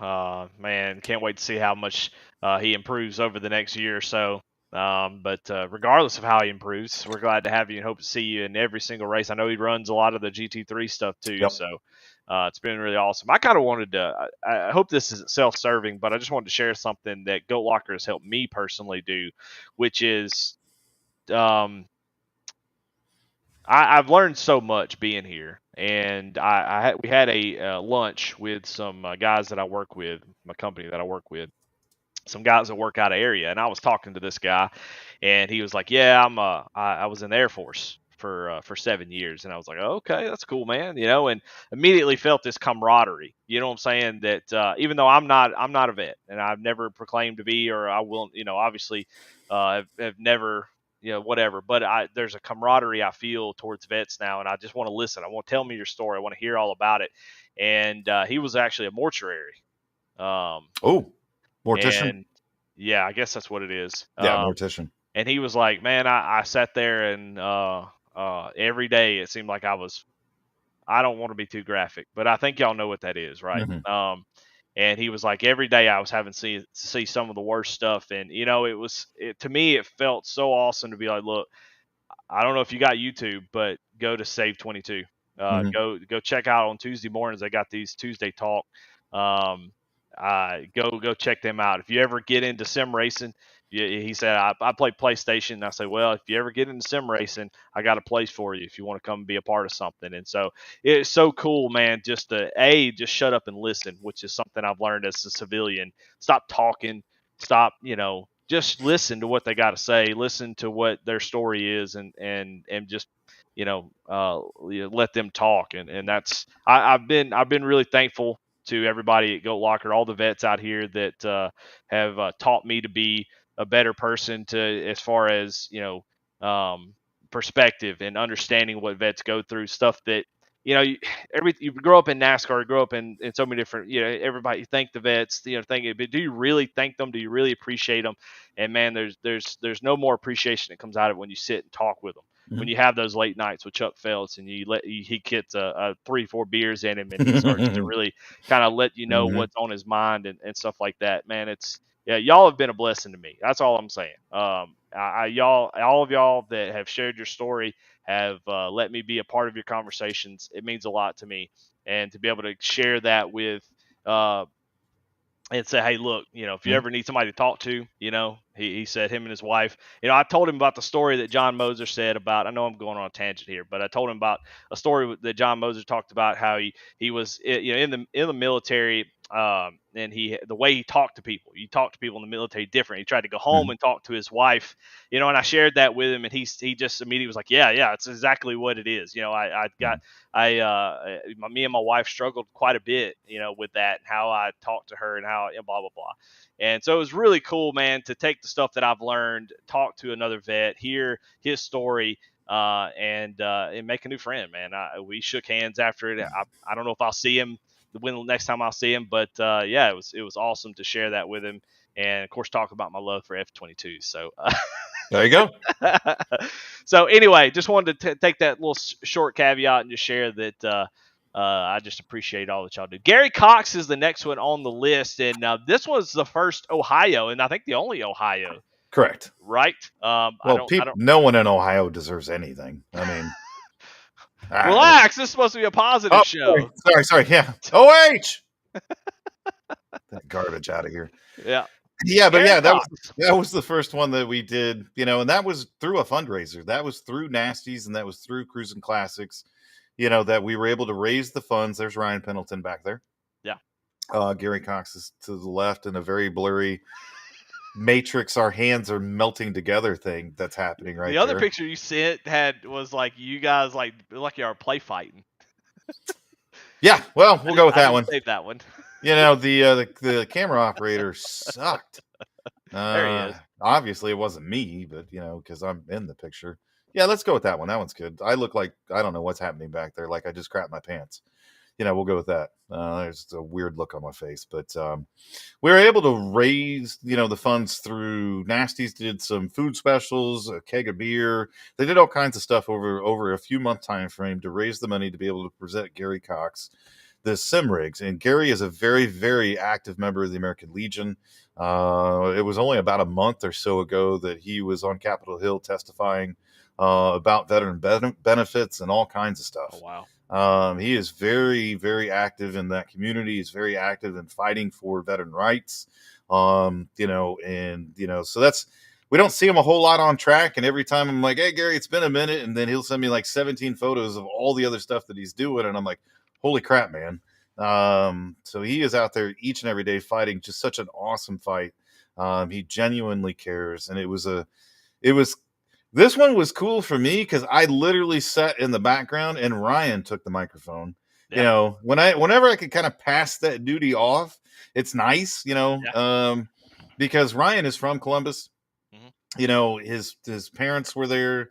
Speaker 1: Man, can't wait to see how much he improves over the next year or so. But regardless of how he improves, we're glad to have you and hope to see you in every single race. I know he runs a lot of the GT3 stuff too,
Speaker 3: Yep.
Speaker 1: so it's been really awesome. I kind of wanted to. I hope this isn't self-serving, but I just wanted to share something that Goat Locker has helped me personally do, which is. I've learned so much being here, and we had a lunch with some guys that I work with, my company that I work with, some guys that work out of area, and I was talking to this guy, and he was like, "Yeah, I was in the Air Force for 7 years," and I was like, oh, "Okay, that's cool, man," and immediately felt this camaraderie. You know what I'm saying? That even though I'm not a vet, and I've never proclaimed to be, or I will, obviously, have never. Whatever. But there's a camaraderie I feel towards vets now, and I just want to listen. I want to tell me your story. I want to hear all about it. And he was actually a mortuary.
Speaker 3: Oh, mortician.
Speaker 1: And yeah, I guess that's what it is.
Speaker 3: Yeah, mortician.
Speaker 1: And he was like, man, I sat there and every day it seemed like I don't want to be too graphic, but I think y'all know what that is, right?
Speaker 3: Mm-hmm.
Speaker 1: And he was like, every day I was having to see some of the worst stuff. And, you know, to me, it felt so awesome to be like, look, I don't know if you got YouTube, but go to SAVE22.
Speaker 3: Mhm.
Speaker 1: Go check out on Tuesday mornings. They got these Tuesday talk. Um, go check them out. If you ever get into sim racing, he said I play PlayStation. And I say, well, if you ever get into sim racing, I got a place for you if you want to come be a part of something. And so it's so cool, man. Just just shut up and listen, which is something I've learned as a civilian. Stop talking. Stop, just listen to what they got to say, listen to what their story is, and just let them talk. And that's I've been really thankful to everybody at Goat Locker, all the vets out here that have taught me to be a better person, to as far as perspective and understanding what vets go through, stuff that you grow up in NASCAR, you grow up in so many different, everybody thank the vets, thank it, but do you really thank them? Do you really appreciate them? And man, there's no more appreciation that comes out of it when you sit and talk with them. When
Speaker 3: Mhm.
Speaker 1: you have those late nights with Chuck Phelps and he gets a 3-4 beers in him and he starts to really kind of let you know
Speaker 3: Mhm.
Speaker 1: what's on his mind and stuff like that. Man, yeah, y'all have been a blessing to me. That's all I'm saying. All of y'all that have shared your story have let me be a part of your conversations. It means a lot to me, and to be able to share that with uh, and say, hey, look, if you
Speaker 3: Mhm.
Speaker 1: ever need somebody to talk to, he said him and his wife, I told him about the story that John Moser said about, I know I'm going on a tangent here, but I told him about a story that John Moser talked about, how he was, in the military. And the way he talked to people, you talk to people in the military different. He tried to go home
Speaker 3: Mhm.
Speaker 1: and talk to his wife, and I shared that with him, and he just immediately was like, yeah, it's exactly what it is. Me and my wife struggled quite a bit, with that, how I talk to her and how blah blah blah. And so it was really cool, man, to take the stuff that I've learned, talk to another vet, hear his story, and make a new friend, man. We shook hands after it. I don't know if I'll see him when the next time I'll see him, but yeah, it was awesome to share that with him, and of course talk about my love for F22. So
Speaker 3: There you go.
Speaker 1: so anyway, just wanted to take that little short caveat and just share that I just appreciate all that y'all do. Gary Cox is the next one on the list, and this was the first Ohio, and I think the only Ohio,
Speaker 3: Correct.
Speaker 1: right?
Speaker 3: Well,
Speaker 1: I don't.
Speaker 3: no one in Ohio deserves anything. I mean, I,
Speaker 1: Relax. This is supposed to be a positive
Speaker 3: oh,
Speaker 1: show.
Speaker 3: sorry. Yeah. OH. That garbage out of here.
Speaker 1: Yeah,
Speaker 3: Yeah, but
Speaker 1: Gary
Speaker 3: yeah,
Speaker 1: Cox.
Speaker 3: that was the first one that we did, and that was through a fundraiser. That was through Nasties, and that was through Cruising Classics. That we were able to raise the funds. There's Ryan Pendleton back there.
Speaker 1: Yeah.
Speaker 3: Gary Cox is to the left in a very blurry matrix. Our hands are melting together thing that's happening
Speaker 1: The
Speaker 3: right
Speaker 1: other
Speaker 3: there.
Speaker 1: picture you sent was like you guys like you are play fighting.
Speaker 3: Yeah, well, we'll go with
Speaker 1: I
Speaker 3: that
Speaker 1: didn't
Speaker 3: one.
Speaker 1: save that one.
Speaker 3: The camera operator sucked.
Speaker 1: There he is.
Speaker 3: Obviously it wasn't me, but because I'm in the picture. Yeah, let's go with that one. That one's good. I look like I don't know what's happening back there. Like I just crapped my pants. We'll go with that. There's a weird look on my face, but we were able to raise, the funds through Nasties. Did some food specials, a keg of beer. They did all kinds of stuff over a few month time frame to raise the money to be able to present Gary Cox the sim rigs. And Gary is a very, very active member of the American Legion. It was only about a month or so ago that he was on Capitol Hill testifying about veteran benefits and all kinds of
Speaker 1: Oh
Speaker 3: stuff.
Speaker 1: wow.
Speaker 3: He is very, very active in that community. He's very active in fighting for veteran rights. So that's, we don't see him a whole lot on track. And every time I'm like, hey, Gary, it's been a minute. And then he'll send me like 17 photos of all the other stuff that he's doing. And I'm like, holy crap, man. So he is out there each and every day fighting just such an awesome fight. He genuinely cares. And this one was cool for me because I literally sat in the background and Ryan took the microphone.
Speaker 1: Yeah.
Speaker 3: Whenever I could kind of pass that duty off, it's nice,
Speaker 1: Yeah.
Speaker 3: because Ryan is from Columbus.
Speaker 1: Hmm.
Speaker 3: His parents were there.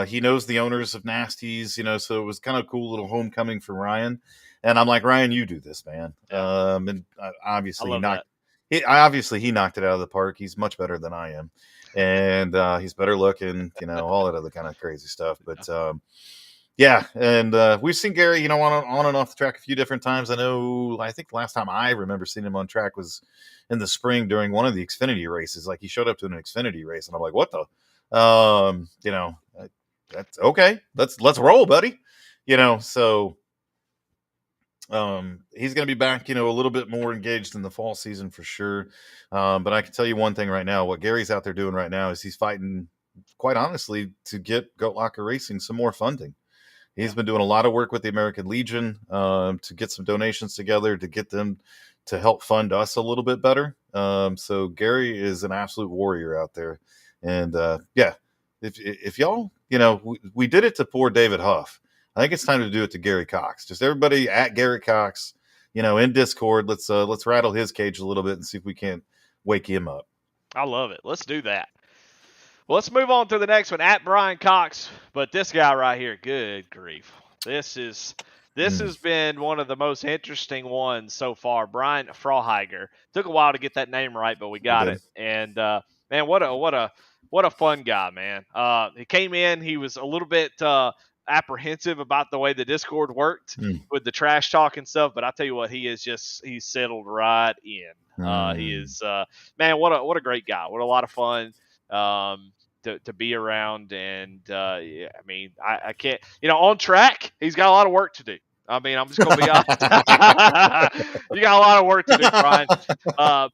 Speaker 3: He knows the owners of Nasties, so it was kind of cool little homecoming for Ryan. And I'm like, Ryan, you do this, man.
Speaker 1: Yeah.
Speaker 3: And
Speaker 1: I
Speaker 3: obviously
Speaker 1: love that.
Speaker 3: he knocked it out of the park. He's much better than I am, and he's better looking. All that other kind of crazy stuff. But Yeah, and we've seen Gary, on and off the track a few different times. I think the last time I remember seeing him on track was in the spring during one of the Xfinity races. Like he showed up to an Xfinity race, and I'm like, what the, that's okay. Let's roll, buddy. So he's going to be back, a little bit more engaged in the fall season for sure. But I can tell you one thing right now: what Gary's out there doing right now is he's fighting, quite honestly, to get Goat Locker Racing some more funding. He's been doing a lot of work with the American Legion to get some donations together to get them to help fund us a little bit better. So Gary is an absolute warrior out there. And yeah, if y'all, we did it to poor David Huff. I think it's time to do it to Gary Cox. Just everybody at Gary Cox, in Discord. Let's rattle his cage a little bit and see if we can't wake him up.
Speaker 1: I love it. Let's do that. Well, let's move on to the next one at Brian Cox. But this guy right here, good grief. This has been one of the most interesting ones so far. Brian Froheiger. Took a while to get that name right, but we got it. And man, what a fun guy, man. He came in, he was a little bit apprehensive about the way the Discord worked with the trash talk and stuff, but I tell you what, he's settled right in. He is man, what a great guy. What a lot of fun. To be around, and yeah, I mean, I can't, on track, he's got a lot of work to do. I mean, I'm just gonna be honest. You got a lot of work to do, Brian.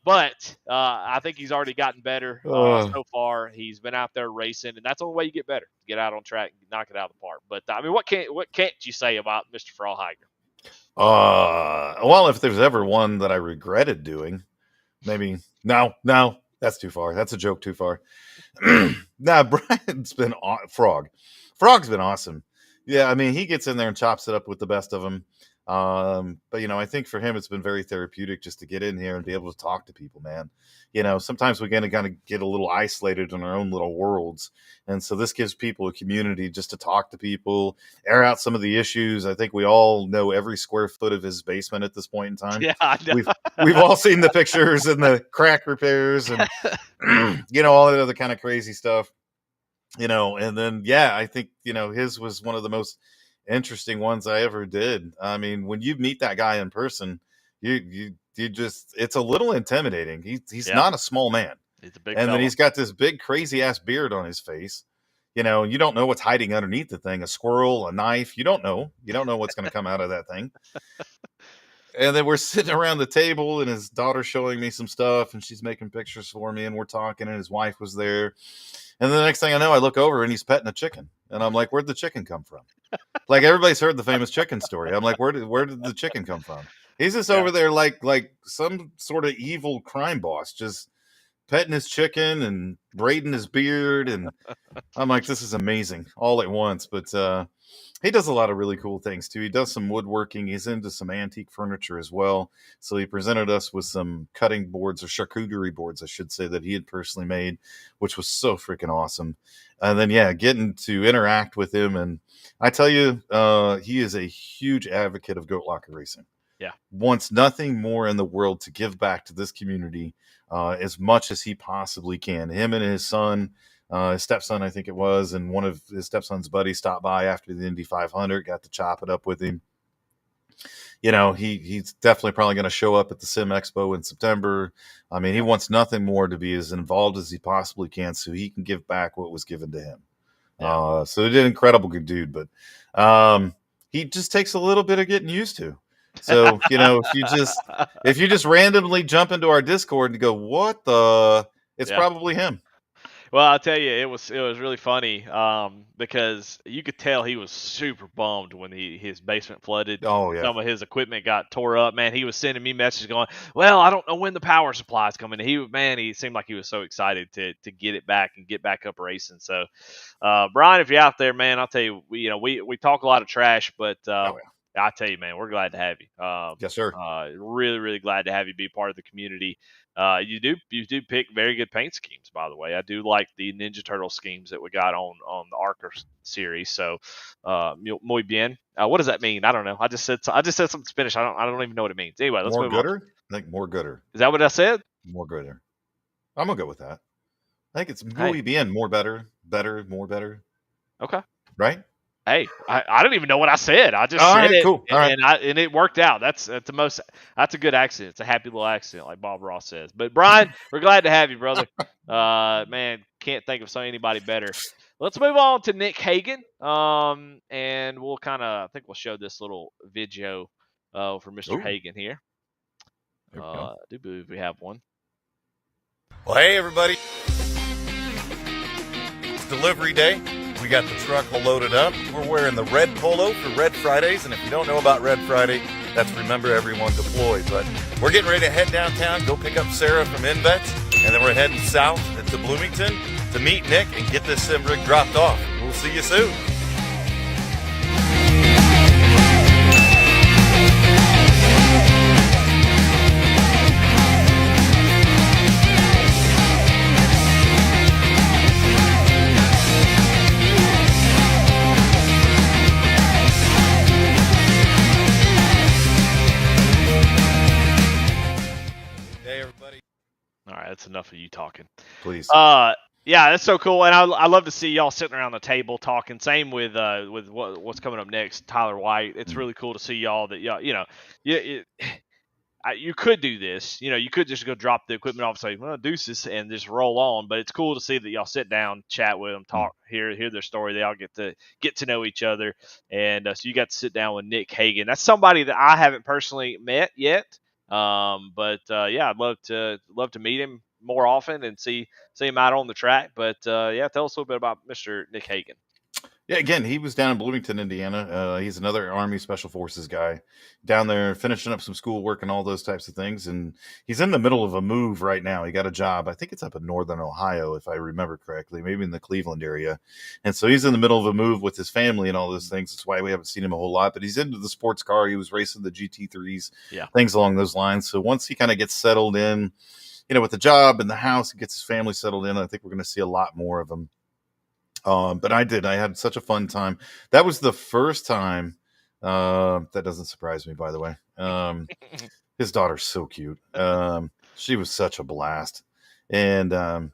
Speaker 1: But I think he's already gotten better so far. He's been out there racing, and that's the only way you get better. Get out on track, and knock it out of the park. But I mean, what can't you say about Mr. Froheiger?
Speaker 3: Well, if there's ever one that I regretted doing, maybe no, that's too far. That's a joke too far. Nah, Brian's been Frog's been awesome. Yeah, I mean, he gets in there and chops it up with the best of them. But I think for him it's been very therapeutic just to get in here and be able to talk to people, man. Sometimes we kind of get a little isolated in our own little worlds, and so this gives people a community just to talk to people, air out some of the issues. I think we all know every square foot of his basement at this point in time.
Speaker 1: Yeah, I know.
Speaker 3: We've all seen the pictures and the crack repairs and all that other kind of crazy stuff. And then I think his was one of the most interesting ones I ever did. I mean, when you meet that guy in person, you just, it's a little intimidating. He's not a small man.
Speaker 1: He's a big
Speaker 3: and
Speaker 1: fella.
Speaker 3: then he's got this big crazy ass beard on his face. You don't know what's hiding underneath the thing, a squirrel, a knife. You don't know what's going to come out of that thing. And then we're sitting around the table and his daughter's showing me some stuff and she's making pictures for me and we're talking and his wife was there. And the next thing I know, I look over and he's petting a chicken. And I'm like, where'd the chicken come from? Like everybody's heard the famous chicken story. I'm like, where did the chicken come from? He's just over there like some sort of evil crime boss, just petting his chicken and braiding his beard. And I'm like, this is amazing all at once. But he does a lot of really cool things too. He does some woodworking. He's into some antique furniture as well. So he presented us with some cutting boards or charcuterie boards, I should say, that he had personally made, which was so freaking awesome. And then, getting to interact with him. And I tell you, he is a huge advocate of Goat Locker Racing.
Speaker 1: Yeah.
Speaker 3: Wants nothing more in the world to give back to this community as much as he possibly can. Him and his son, his stepson, I think it was, and one of his stepson's buddies stopped by after the Indy 500, got to chop it up with him. He's definitely probably going to show up at the Sim Expo in September. I mean, he wants nothing more to be as involved as he possibly can so he can give back what was given to him. Yeah. So he did an incredible good dude, but he just takes a little bit of getting used to. So, if you just randomly jump into our Discord and go, what the, it's probably him.
Speaker 1: Well, I'll tell you, it was really funny because you could tell he was super bummed when his basement flooded.
Speaker 3: Oh, yeah.
Speaker 1: Some of his equipment got tore up. Man, he was sending me messages going, well, I don't know when the power supply is coming. He seemed like he was so excited to get it back and get back up racing. So, Brian, if you're out there, man, I'll tell you, we talk a lot of trash, but I tell you, man, we're glad to have you.
Speaker 3: Yes, sir.
Speaker 1: Really, really glad to have you be part of the community. You do pick very good paint schemes, by the way. I do like the Ninja Turtle schemes that we got on the Arca series. So, muy bien. What does that mean? I don't know. I just said something Spanish. I don't even know what it means. Anyway, let's move on.
Speaker 3: I think more gooder.
Speaker 1: Is that what I said?
Speaker 3: More gooder. I'm gonna go with that. I think it's muy bien, more better, more better.
Speaker 1: Okay.
Speaker 3: Right?
Speaker 1: Hey, I don't even know what I said. I just
Speaker 3: All
Speaker 1: said
Speaker 3: right,
Speaker 1: it,
Speaker 3: cool. All right.
Speaker 1: and it worked out. That's a good accent. It's a happy little accent, like Bob Ross says. But Brian, we're glad to have you, brother. Man, can't think of anybody better. Let's move on to Nick Hagan. And we'll I think we'll show this little video for Mr.
Speaker 3: Ooh,
Speaker 1: Hagan here.
Speaker 3: there we go.
Speaker 1: I do believe we have one.
Speaker 3: Well, hey, everybody. It's delivery day. We got the truck loaded up. We're wearing the red polo for Red Fridays. And if you don't know about Red Friday, that's Remember Everyone Deployed. But we're getting ready to head downtown, go pick up Sarah from InVets. And then we're heading south to Bloomington to meet Nick and get this sim rig dropped off. We'll see you soon.
Speaker 1: All right, that's enough of you talking.
Speaker 3: Please.
Speaker 1: Yeah, that's so cool, and I love to see y'all sitting around the table talking. Same with what's coming up next, Tyler White. It's really cool to see y'all that you could do this. You could just go drop the equipment off and say, well, deuces, and just roll on. But it's cool to see that y'all sit down, chat with them, talk, hear their story. They all get to know each other. And so you got to sit down with Nick Hagan. That's somebody that I haven't personally met yet. But yeah, I'd love to meet him more often and see him out on the track. But yeah, tell us a little bit about Mr. Nick Hagan.
Speaker 3: Yeah, again, he was down in Bloomington, Indiana. He's another Army Special Forces guy down there finishing up some schoolwork and all those types of things. And he's in the middle of a move right now. He got a job. I think it's up in Northern Ohio, if I remember correctly, maybe in the Cleveland area. And so he's in the middle of a move with his family and all those things. That's why we haven't seen him a whole lot. But he's into the sports car. He was racing the GT3s, things along those lines. So once he kind of gets settled in, with the job and the house, and gets his family settled in, I think we're going to see a lot more of him. But I had such a fun time. That was the first time. That doesn't surprise me, by the way. His daughter's so cute. She was such a blast. And I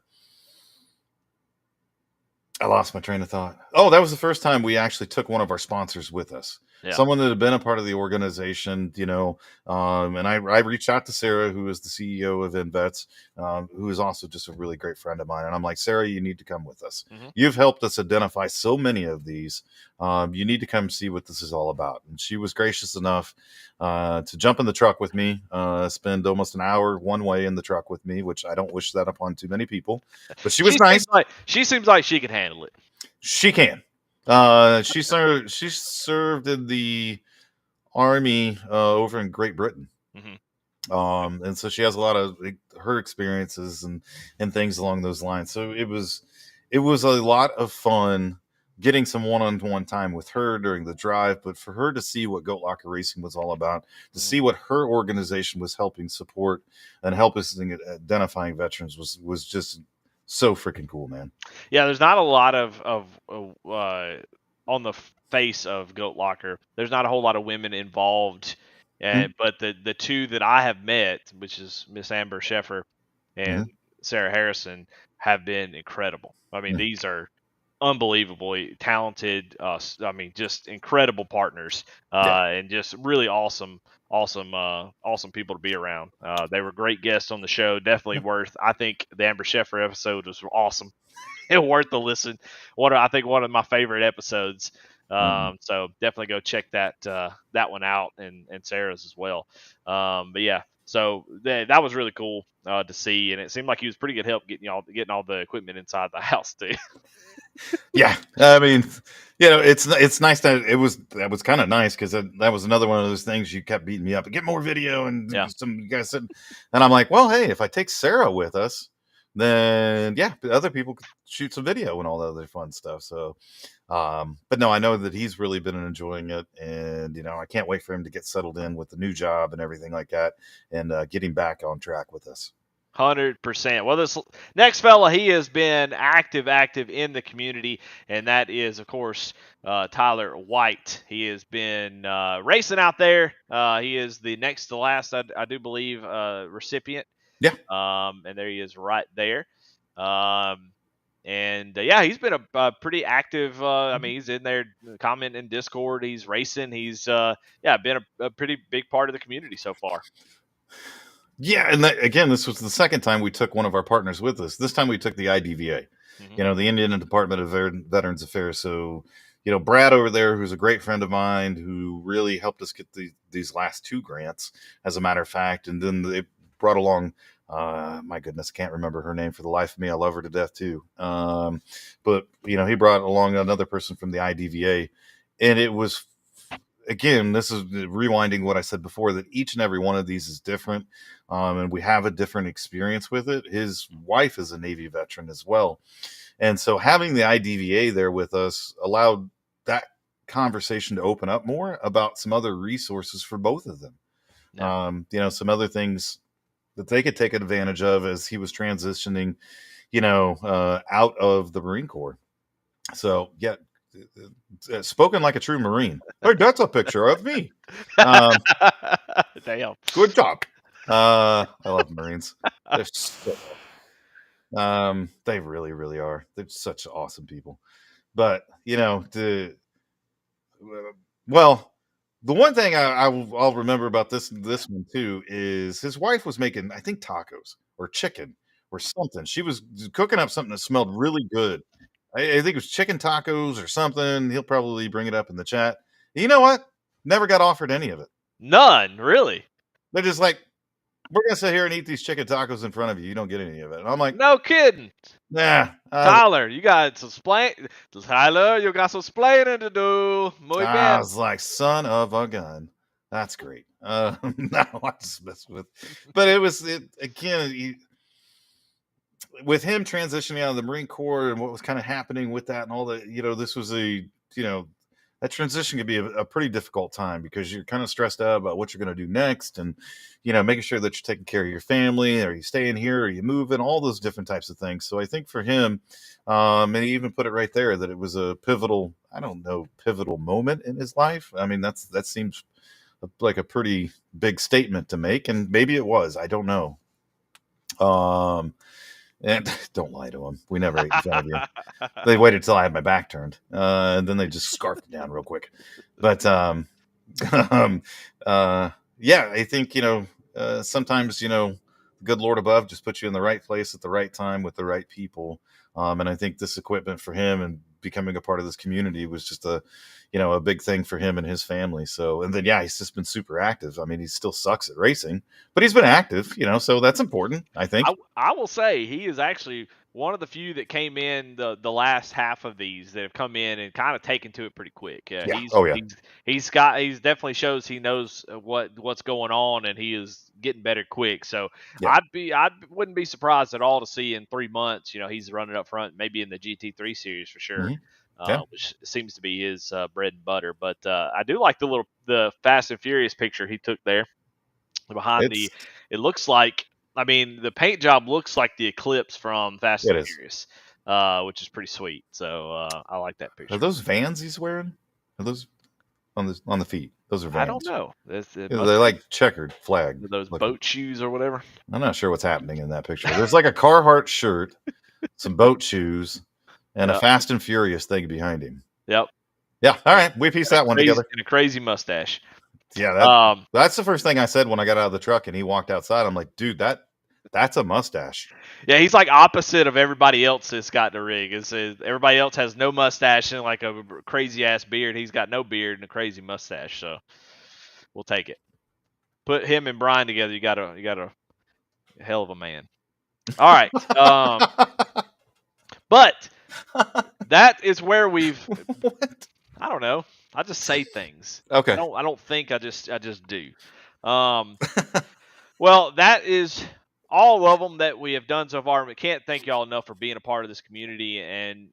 Speaker 3: lost my train of thought. Oh, that was the first time we actually took one of our sponsors with us. Yeah. Someone that had been a part of the organization, and I reached out to Sarah, who is the CEO of InVets, who is also just a really great friend of mine. And I'm like, Sarah, you need to come with us. Mm-hmm. You've helped us identify so many of these. You need to come see what this is all about. And she was gracious enough to jump in the truck with me, spend almost an hour one way in the truck with me, which I don't wish that upon too many people. But she was nice.
Speaker 1: She seems like she can handle it.
Speaker 3: She can. She served in the Army over in Great Britain. Mm-hmm. And so she has a lot of her experiences and things along those lines. So it was a lot of fun getting some one-on-one time with her during the drive, but for her to see what Goat Locker Racing was all about, to see what her organization was helping support and help us in identifying veterans was just so freaking cool, man.
Speaker 1: Yeah, there's not a lot of on the face of Goat Locker. There's not a whole lot of women involved, but the two that I have met, which is Miss Amber Sheffer and Sarah Harrison, have been incredible. I mean, these are unbelievably talented. Just incredible partners, and just really awesome people to be around. They were great guests on the show. Definitely worth. I think the Amber Sheffer episode was awesome. It worth the listen. I think one of my favorite episodes. So definitely go check that one out, and Sarah's as well. But yeah, so that was really cool to see, and it seemed like he was pretty good help getting all the equipment inside the house too.
Speaker 3: Yeah, I mean, it's nice that that was kind of nice because that was another one of those things you kept beating me up. Get more video and some you guys said, and I'm like, well, hey, if I take Sarah with us, then other people could shoot some video and all that other fun stuff. So, but no, I know that he's really been enjoying it, and I can't wait for him to get settled in with the new job and everything like that, and getting back on track with us.
Speaker 1: 100%. Well, this next fella, he has been active in the community, and that is, of course, Tyler White. He has been racing out there. He is the next to last, I do believe, recipient.
Speaker 3: Yeah.
Speaker 1: And there he is right there. And And yeah, he's been a pretty active. I mean, he's in there commenting in Discord. He's racing. He's been a pretty big part of the community so far.
Speaker 3: Yeah, and again, this was the second time we took one of our partners with us. This time we took the IDVA, the Indian Department of Veterans Affairs. So, Brad over there, who's a great friend of mine, who really helped us get these last 2 grants, as a matter of fact. And then they brought along, my goodness, I can't remember her name for the life of me. I love her to death too. But he brought along another person from the IDVA, and it was, again, this is rewinding what I said before, that each and every one of these is different. And we have a different experience with it. His wife is a Navy veteran as well. And so having the IDVA there with us allowed that conversation to open up more about some other resources for both of them. Yeah. Some other things that they could take advantage of as he was transitioning, out of the Marine Corps. So, yeah, spoken like a true Marine. Hey, that's a picture of me.
Speaker 1: Damn.
Speaker 3: Good job. I love Marines. They're they really, really are. They're such awesome people. But the one thing I'll remember about this one too is his wife was making, I think, tacos or chicken or something. She was cooking up something that smelled really good. I think it was chicken tacos or something. He'll probably bring it up in the chat. You know what? Never got offered any of it.
Speaker 1: None, really.
Speaker 3: They're just like, we're gonna sit here and eat these chicken tacos in front of you. You don't get any of it. And I'm like,
Speaker 1: no kidding.
Speaker 3: Nah.
Speaker 1: Tyler, you got some Tyler, you got some splaining to do. Muy bien.
Speaker 3: I was like, son of a gun. That's great. No, I just messed with. But it was again. With him transitioning out of the Marine Corps and what was kind of happening with that and all that, this was that transition could be a pretty difficult time because you're kind of stressed out about what you're going to do next and, making sure that you're taking care of your family. Are you staying here? Are you moving? All those different types of things. So I think for him, and he even put it right there that it was a pivotal moment in his life. I mean, that seems like a pretty big statement to make, and maybe it was. I don't know. And don't lie to them. We never ate in front of you. They waited till I had my back turned, and then they just scarfed it down real quick. But yeah, I think sometimes the good Lord above just puts you in the right place at the right time with the right people. And I think this equipment for him and becoming a part of this community was just a big thing for him and his family. So, and then, yeah, he's just been super active. I mean, he still sucks at racing, but he's been active, so that's important, I think.
Speaker 1: I will say he is actually one of the few that came in the last half of these that have come in and kind of taken to it pretty quick. He's definitely shows he knows what's going on, and he is getting better quick. So I wouldn't be surprised at all to see in 3 months, he's running up front, maybe in the GT3 series for sure. Which seems to be his bread and butter. But I do like the Fast and Furious picture he took there behind it looks like, I mean, the paint job looks like the Eclipse from Fast and Furious, which is pretty sweet. So I like that picture.
Speaker 3: Are those Vans he's wearing? Are those on the feet? Those are Vans.
Speaker 1: I don't know.
Speaker 3: They're like checkered flag.
Speaker 1: Those boat shoes or whatever.
Speaker 3: I'm not sure what's happening in that picture. There's like a Carhartt shirt, some boat shoes, and a Fast and Furious thing behind him.
Speaker 1: Yep.
Speaker 3: Yeah. All right. We pieced that one together.
Speaker 1: And a crazy mustache.
Speaker 3: Yeah. That's the first thing I said when I got out of the truck and he walked outside. I'm like, dude, that's a mustache.
Speaker 1: Yeah, he's like opposite of everybody else that's got the rig. Everybody else has no mustache and like a crazy ass beard. He's got no beard and a crazy mustache. So we'll take it. Put him and Brian together. You got a hell of a man. All right. But that is where we've.
Speaker 3: What?
Speaker 1: I don't know. I just say things.
Speaker 3: Okay.
Speaker 1: I don't think. I just do. Well, that is all of them that we have done so far. We can't thank y'all enough for being a part of this community and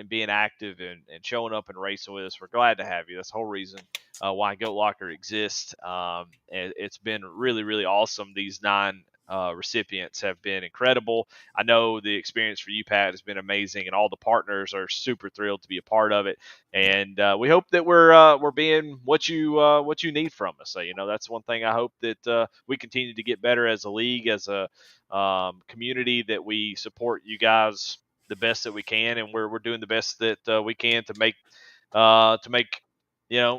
Speaker 1: being active and showing up and racing with us. We're glad to have you. That's the whole reason why Goat Locker exists. And it's been really, really awesome. These 9 recipients have been incredible. I know the experience for you, Pat, has been amazing, and all the partners are super thrilled to be a part of it. And we hope that we're being what you need from us. So that's one thing I hope that we continue to get better as a league, as a community, that we support you guys the best that we can, and we're doing the best that we can to make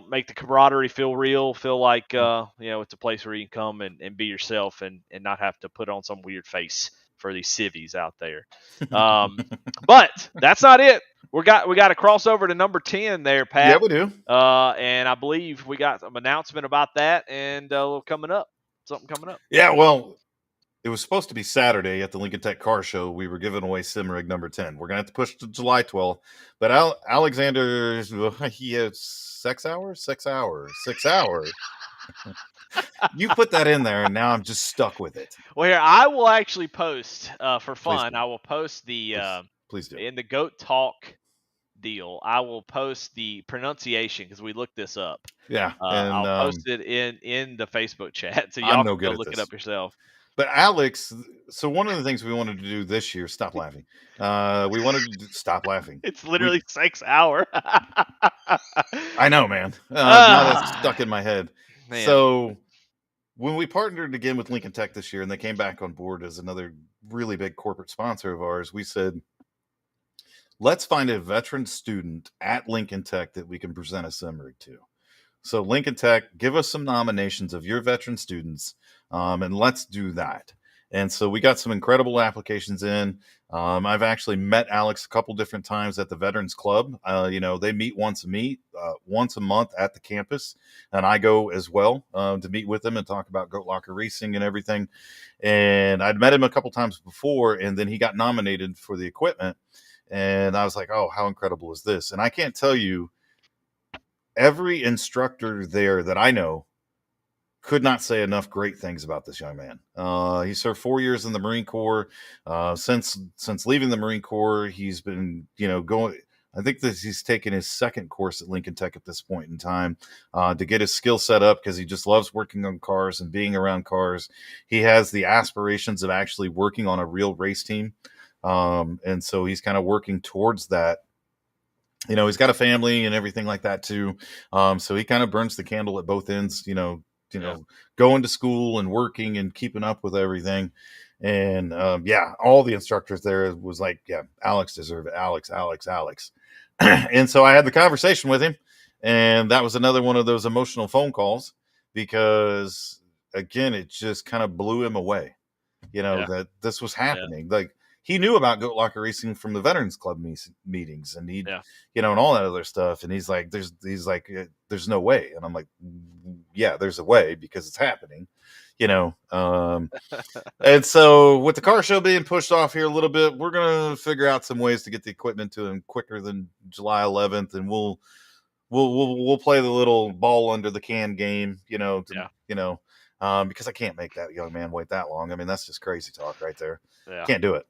Speaker 1: make the camaraderie feel real, feel like it's a place where you can come and be yourself and not have to put on some weird face for these civvies out there. But that's not it. We got to cross over to number 10 there, Pat.
Speaker 3: Yeah, we do.
Speaker 1: And I believe we got some announcement about that and something coming up.
Speaker 3: Yeah, well, it was supposed to be Saturday at the Lincoln Tech Car Show. We were giving away sim rig number 10. We're going to have to push to July 12th. But Alexander, he has 6 hours. You put that in there, and now I'm just stuck with it.
Speaker 1: Well, here, I will actually post, for fun, I will post
Speaker 3: Please do.
Speaker 1: In the Goat Talk deal, I will post the pronunciation because we looked this up.
Speaker 3: Yeah.
Speaker 1: And I'll post it in the Facebook chat so y'all
Speaker 3: I'm no
Speaker 1: can
Speaker 3: good
Speaker 1: go
Speaker 3: at
Speaker 1: look
Speaker 3: this.
Speaker 1: it up yourself.
Speaker 3: But Alex, so one of the things we wanted to do this year, stop laughing. We wanted to stop laughing.
Speaker 1: It's literally 6 hours.
Speaker 3: I know, man. Now that's stuck in my head.
Speaker 1: Man.
Speaker 3: So when we partnered again with Lincoln Tech this year and they came back on board as another really big corporate sponsor of ours, we said, let's find a veteran student at Lincoln Tech that we can present a sim rig to. So Lincoln Tech, give us some nominations of your veteran students, and let's do that. And so we got some incredible applications in. I've actually met Alex a couple different times at the Veterans Club. They meet once a month at the campus, and I go as well to meet with them and talk about Goat Locker Racing and everything. And I'd met him a couple times before, and then he got nominated for the equipment. And I was like, oh, how incredible is this? And I can't tell you, every instructor there that I know could not say enough great things about this young man. He served 4 years in the Marine Corps. Since leaving the Marine Corps, he's been, going. I think that he's taken his second course at Lincoln Tech at this point in time to get his skill set up because he just loves working on cars and being around cars. He has the aspirations of actually working on a real race team. And so he's kind of working towards that. He's got a family and everything like that too. So he kind of burns the candle at both ends, going to school and working and keeping up with everything. And all the instructors there was like, yeah, Alex deserved it. Alex. And so I had the conversation with him, and that was another one of those emotional phone calls because again, it just kind of blew him away, that this was happening. Yeah. Like, he knew about Goat Locker Racing from the Veterans Club meetings, and and all that other stuff. And he's like, there's no way. And I'm like, yeah, there's a way because it's happening, And so with the car show being pushed off here a little bit, we're going to figure out some ways to get the equipment to him quicker than July 11th. And we'll play the little ball under the can game, because I can't make that young man wait that long. I mean, that's just crazy talk right there. Yeah. Can't do it.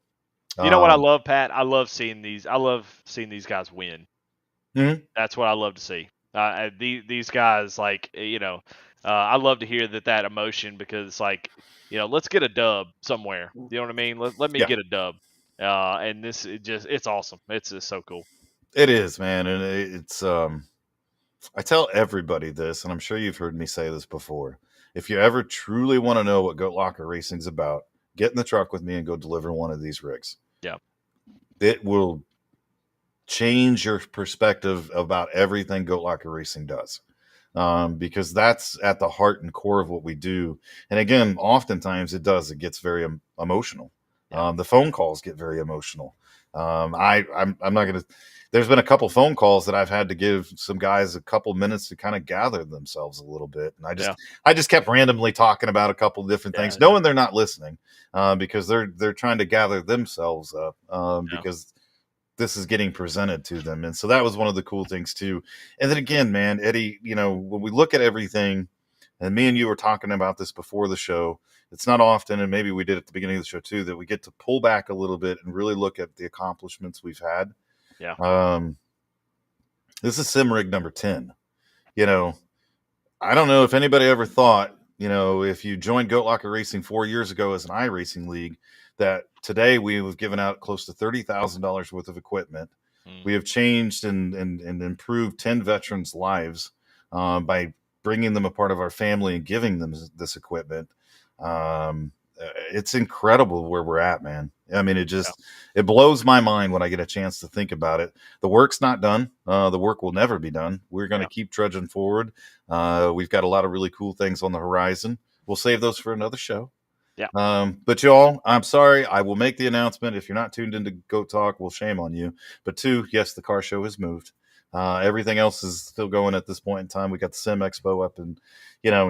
Speaker 1: You know what I love, Pat? I love seeing these guys win.
Speaker 3: Mm-hmm.
Speaker 1: That's what I love to see. These guys, I love to hear that emotion because it's like, let's get a dub somewhere. You know what I mean? Let me get a dub. And it's awesome. It's just so cool.
Speaker 3: It is, man. And it's, I tell everybody this, and I'm sure you've heard me say this before. If you ever truly want to know what Goat Locker Racing's about, get in the truck with me and go deliver one of these rigs.
Speaker 1: Yeah.
Speaker 3: It will change your perspective about everything Goat Locker Racing does. Because that's at the heart and core of what we do. And again, oftentimes it gets very emotional. Yeah. The phone calls get very emotional. I'm not going to, there's been a couple phone calls that I've had to give some guys a couple minutes to kind of gather themselves a little bit. And I just kept randomly talking about a couple of different things, knowing they're not listening, because they're trying to gather themselves up, because this is getting presented to them. And so that was one of the cool things too. And then again, man, Eddie, when we look at everything, and me and you were talking about this before the show, it's not often, and maybe we did at the beginning of the show too, that we get to pull back a little bit and really look at the accomplishments we've had.
Speaker 1: Yeah.
Speaker 3: This is sim rig number 10. I don't know if anybody ever thought, if you joined Goat Locker Racing 4 years ago as an iRacing league, that today we have given out close to $30,000 worth of equipment. We have changed and improved 10 veterans' lives by bringing them a part of our family and giving them this equipment. it's incredible where we're at, man. I mean, it blows my mind when I get a chance to think about it. The work's not done. The work will never be done. We're going to keep trudging forward. We've got a lot of really cool things on the horizon. We'll save those for another show.
Speaker 1: Yeah.
Speaker 3: But y'all, I'm sorry. I will make the announcement. If you're not tuned into Goat Talk, well, shame on you. But 2, yes, the car show has moved. Everything else is still going at this point in time. We got the Sim Expo up in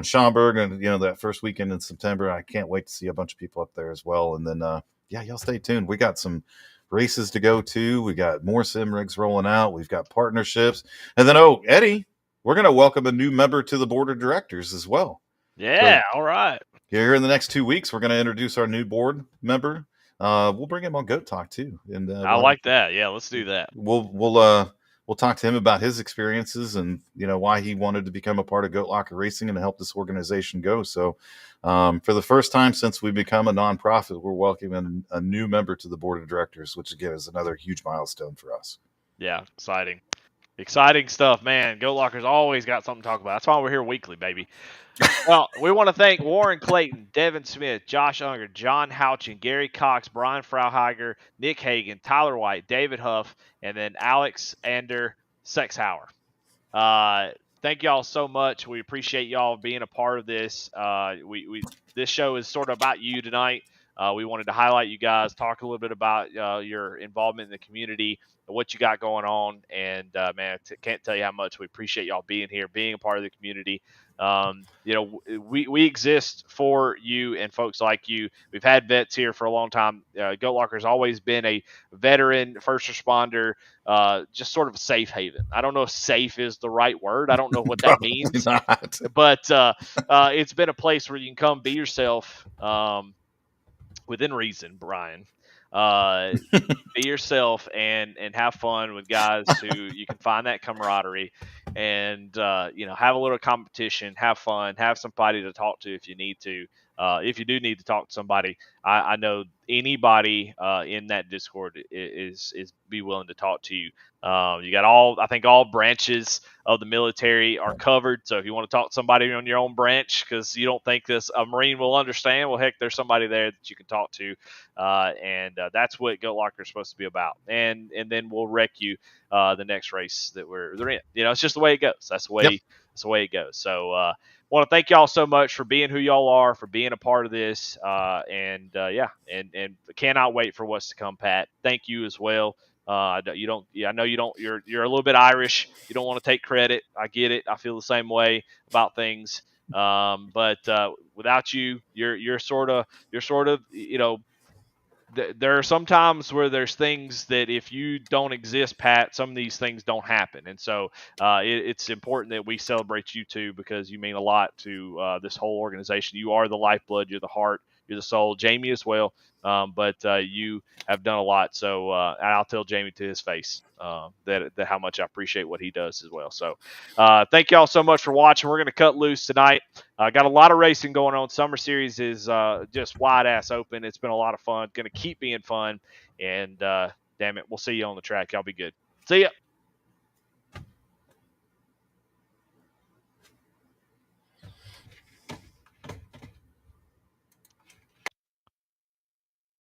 Speaker 3: Schaumburg, and that first weekend in September. I can't wait to see a bunch of people up there as well. And then, y'all stay tuned. We got some races to go to. We got more sim rigs rolling out. We've got partnerships, and then Eddie, we're going to welcome a new member to the board of directors as well.
Speaker 1: Yeah. So, all right.
Speaker 3: Here in the next 2 weeks, we're going to introduce our new board member. We'll bring him on Goat Talk too, and
Speaker 1: I like that. Yeah, let's do that.
Speaker 3: We'll talk to him about his experiences and why he wanted to become a part of Goat Locker Racing and help this organization go. So, for the first time since we become a nonprofit, we're welcoming a new member to the board of directors, which again is another huge milestone for us.
Speaker 1: Yeah, exciting stuff, man. Goat Locker's always got something to talk about. That's why we're here weekly, baby. Well, we want to thank Warren Clayton, Devin Smith, Josh Unger, John Houchin, Gary Cox, Brian Frauheiger, Nick Hagan, Tyler White, David Huff, and then Alex Ander Sexhauer. Thank y'all so much. We appreciate y'all being a part of this. This show is sort of about you tonight. We wanted to highlight you guys, talk a little bit about your involvement in the community, what you got going on, and man, can't tell you how much we appreciate y'all being here, being a part of the community. We exist for you and folks like you. We've had vets here for a long time. Goat Locker's always been a veteran first responder, just sort of a safe haven. I don't know if safe is the right word. I don't know what that means, but it's been a place where you can come be yourself, within reason, Brian. Be yourself and have fun with guys who you can find that camaraderie and have a little competition, have fun, have somebody to talk to if you need to. If you do need to talk to somebody, I know anybody in that Discord is be willing to talk to you. You got all branches of the military are covered. So if you want to talk to somebody on your own branch because you don't think a Marine will understand, well, heck, there's somebody there that you can talk to, and that's what Goat Locker is supposed to be about. And then we'll wreck you the next race that they're in. It's just the way it goes. That's the way. Yep. That's the way it goes. So want to thank y'all so much for being who y'all are, for being a part of this, and cannot wait for what's to come, Pat. Thank you as well. I know you don't. You're a little bit Irish. You don't want to take credit. I get it. I feel the same way about things. But without you, you're sort of there are some times where there's things that if you don't exist, Pat, some of these things don't happen. And so it's important that we celebrate you too, because you mean a lot to this whole organization. You are the lifeblood, you're the heart, you're the soul. Jamie as well. But you have done a lot. So I'll tell Jamie to his face that how much I appreciate what he does as well. So thank y'all so much for watching. We're going to cut loose tonight. Got a lot of racing going on. Summer Series is just wide ass open. It's been a lot of fun. Going to keep being fun. And damn it, we'll see you on the track. Y'all be good. See ya.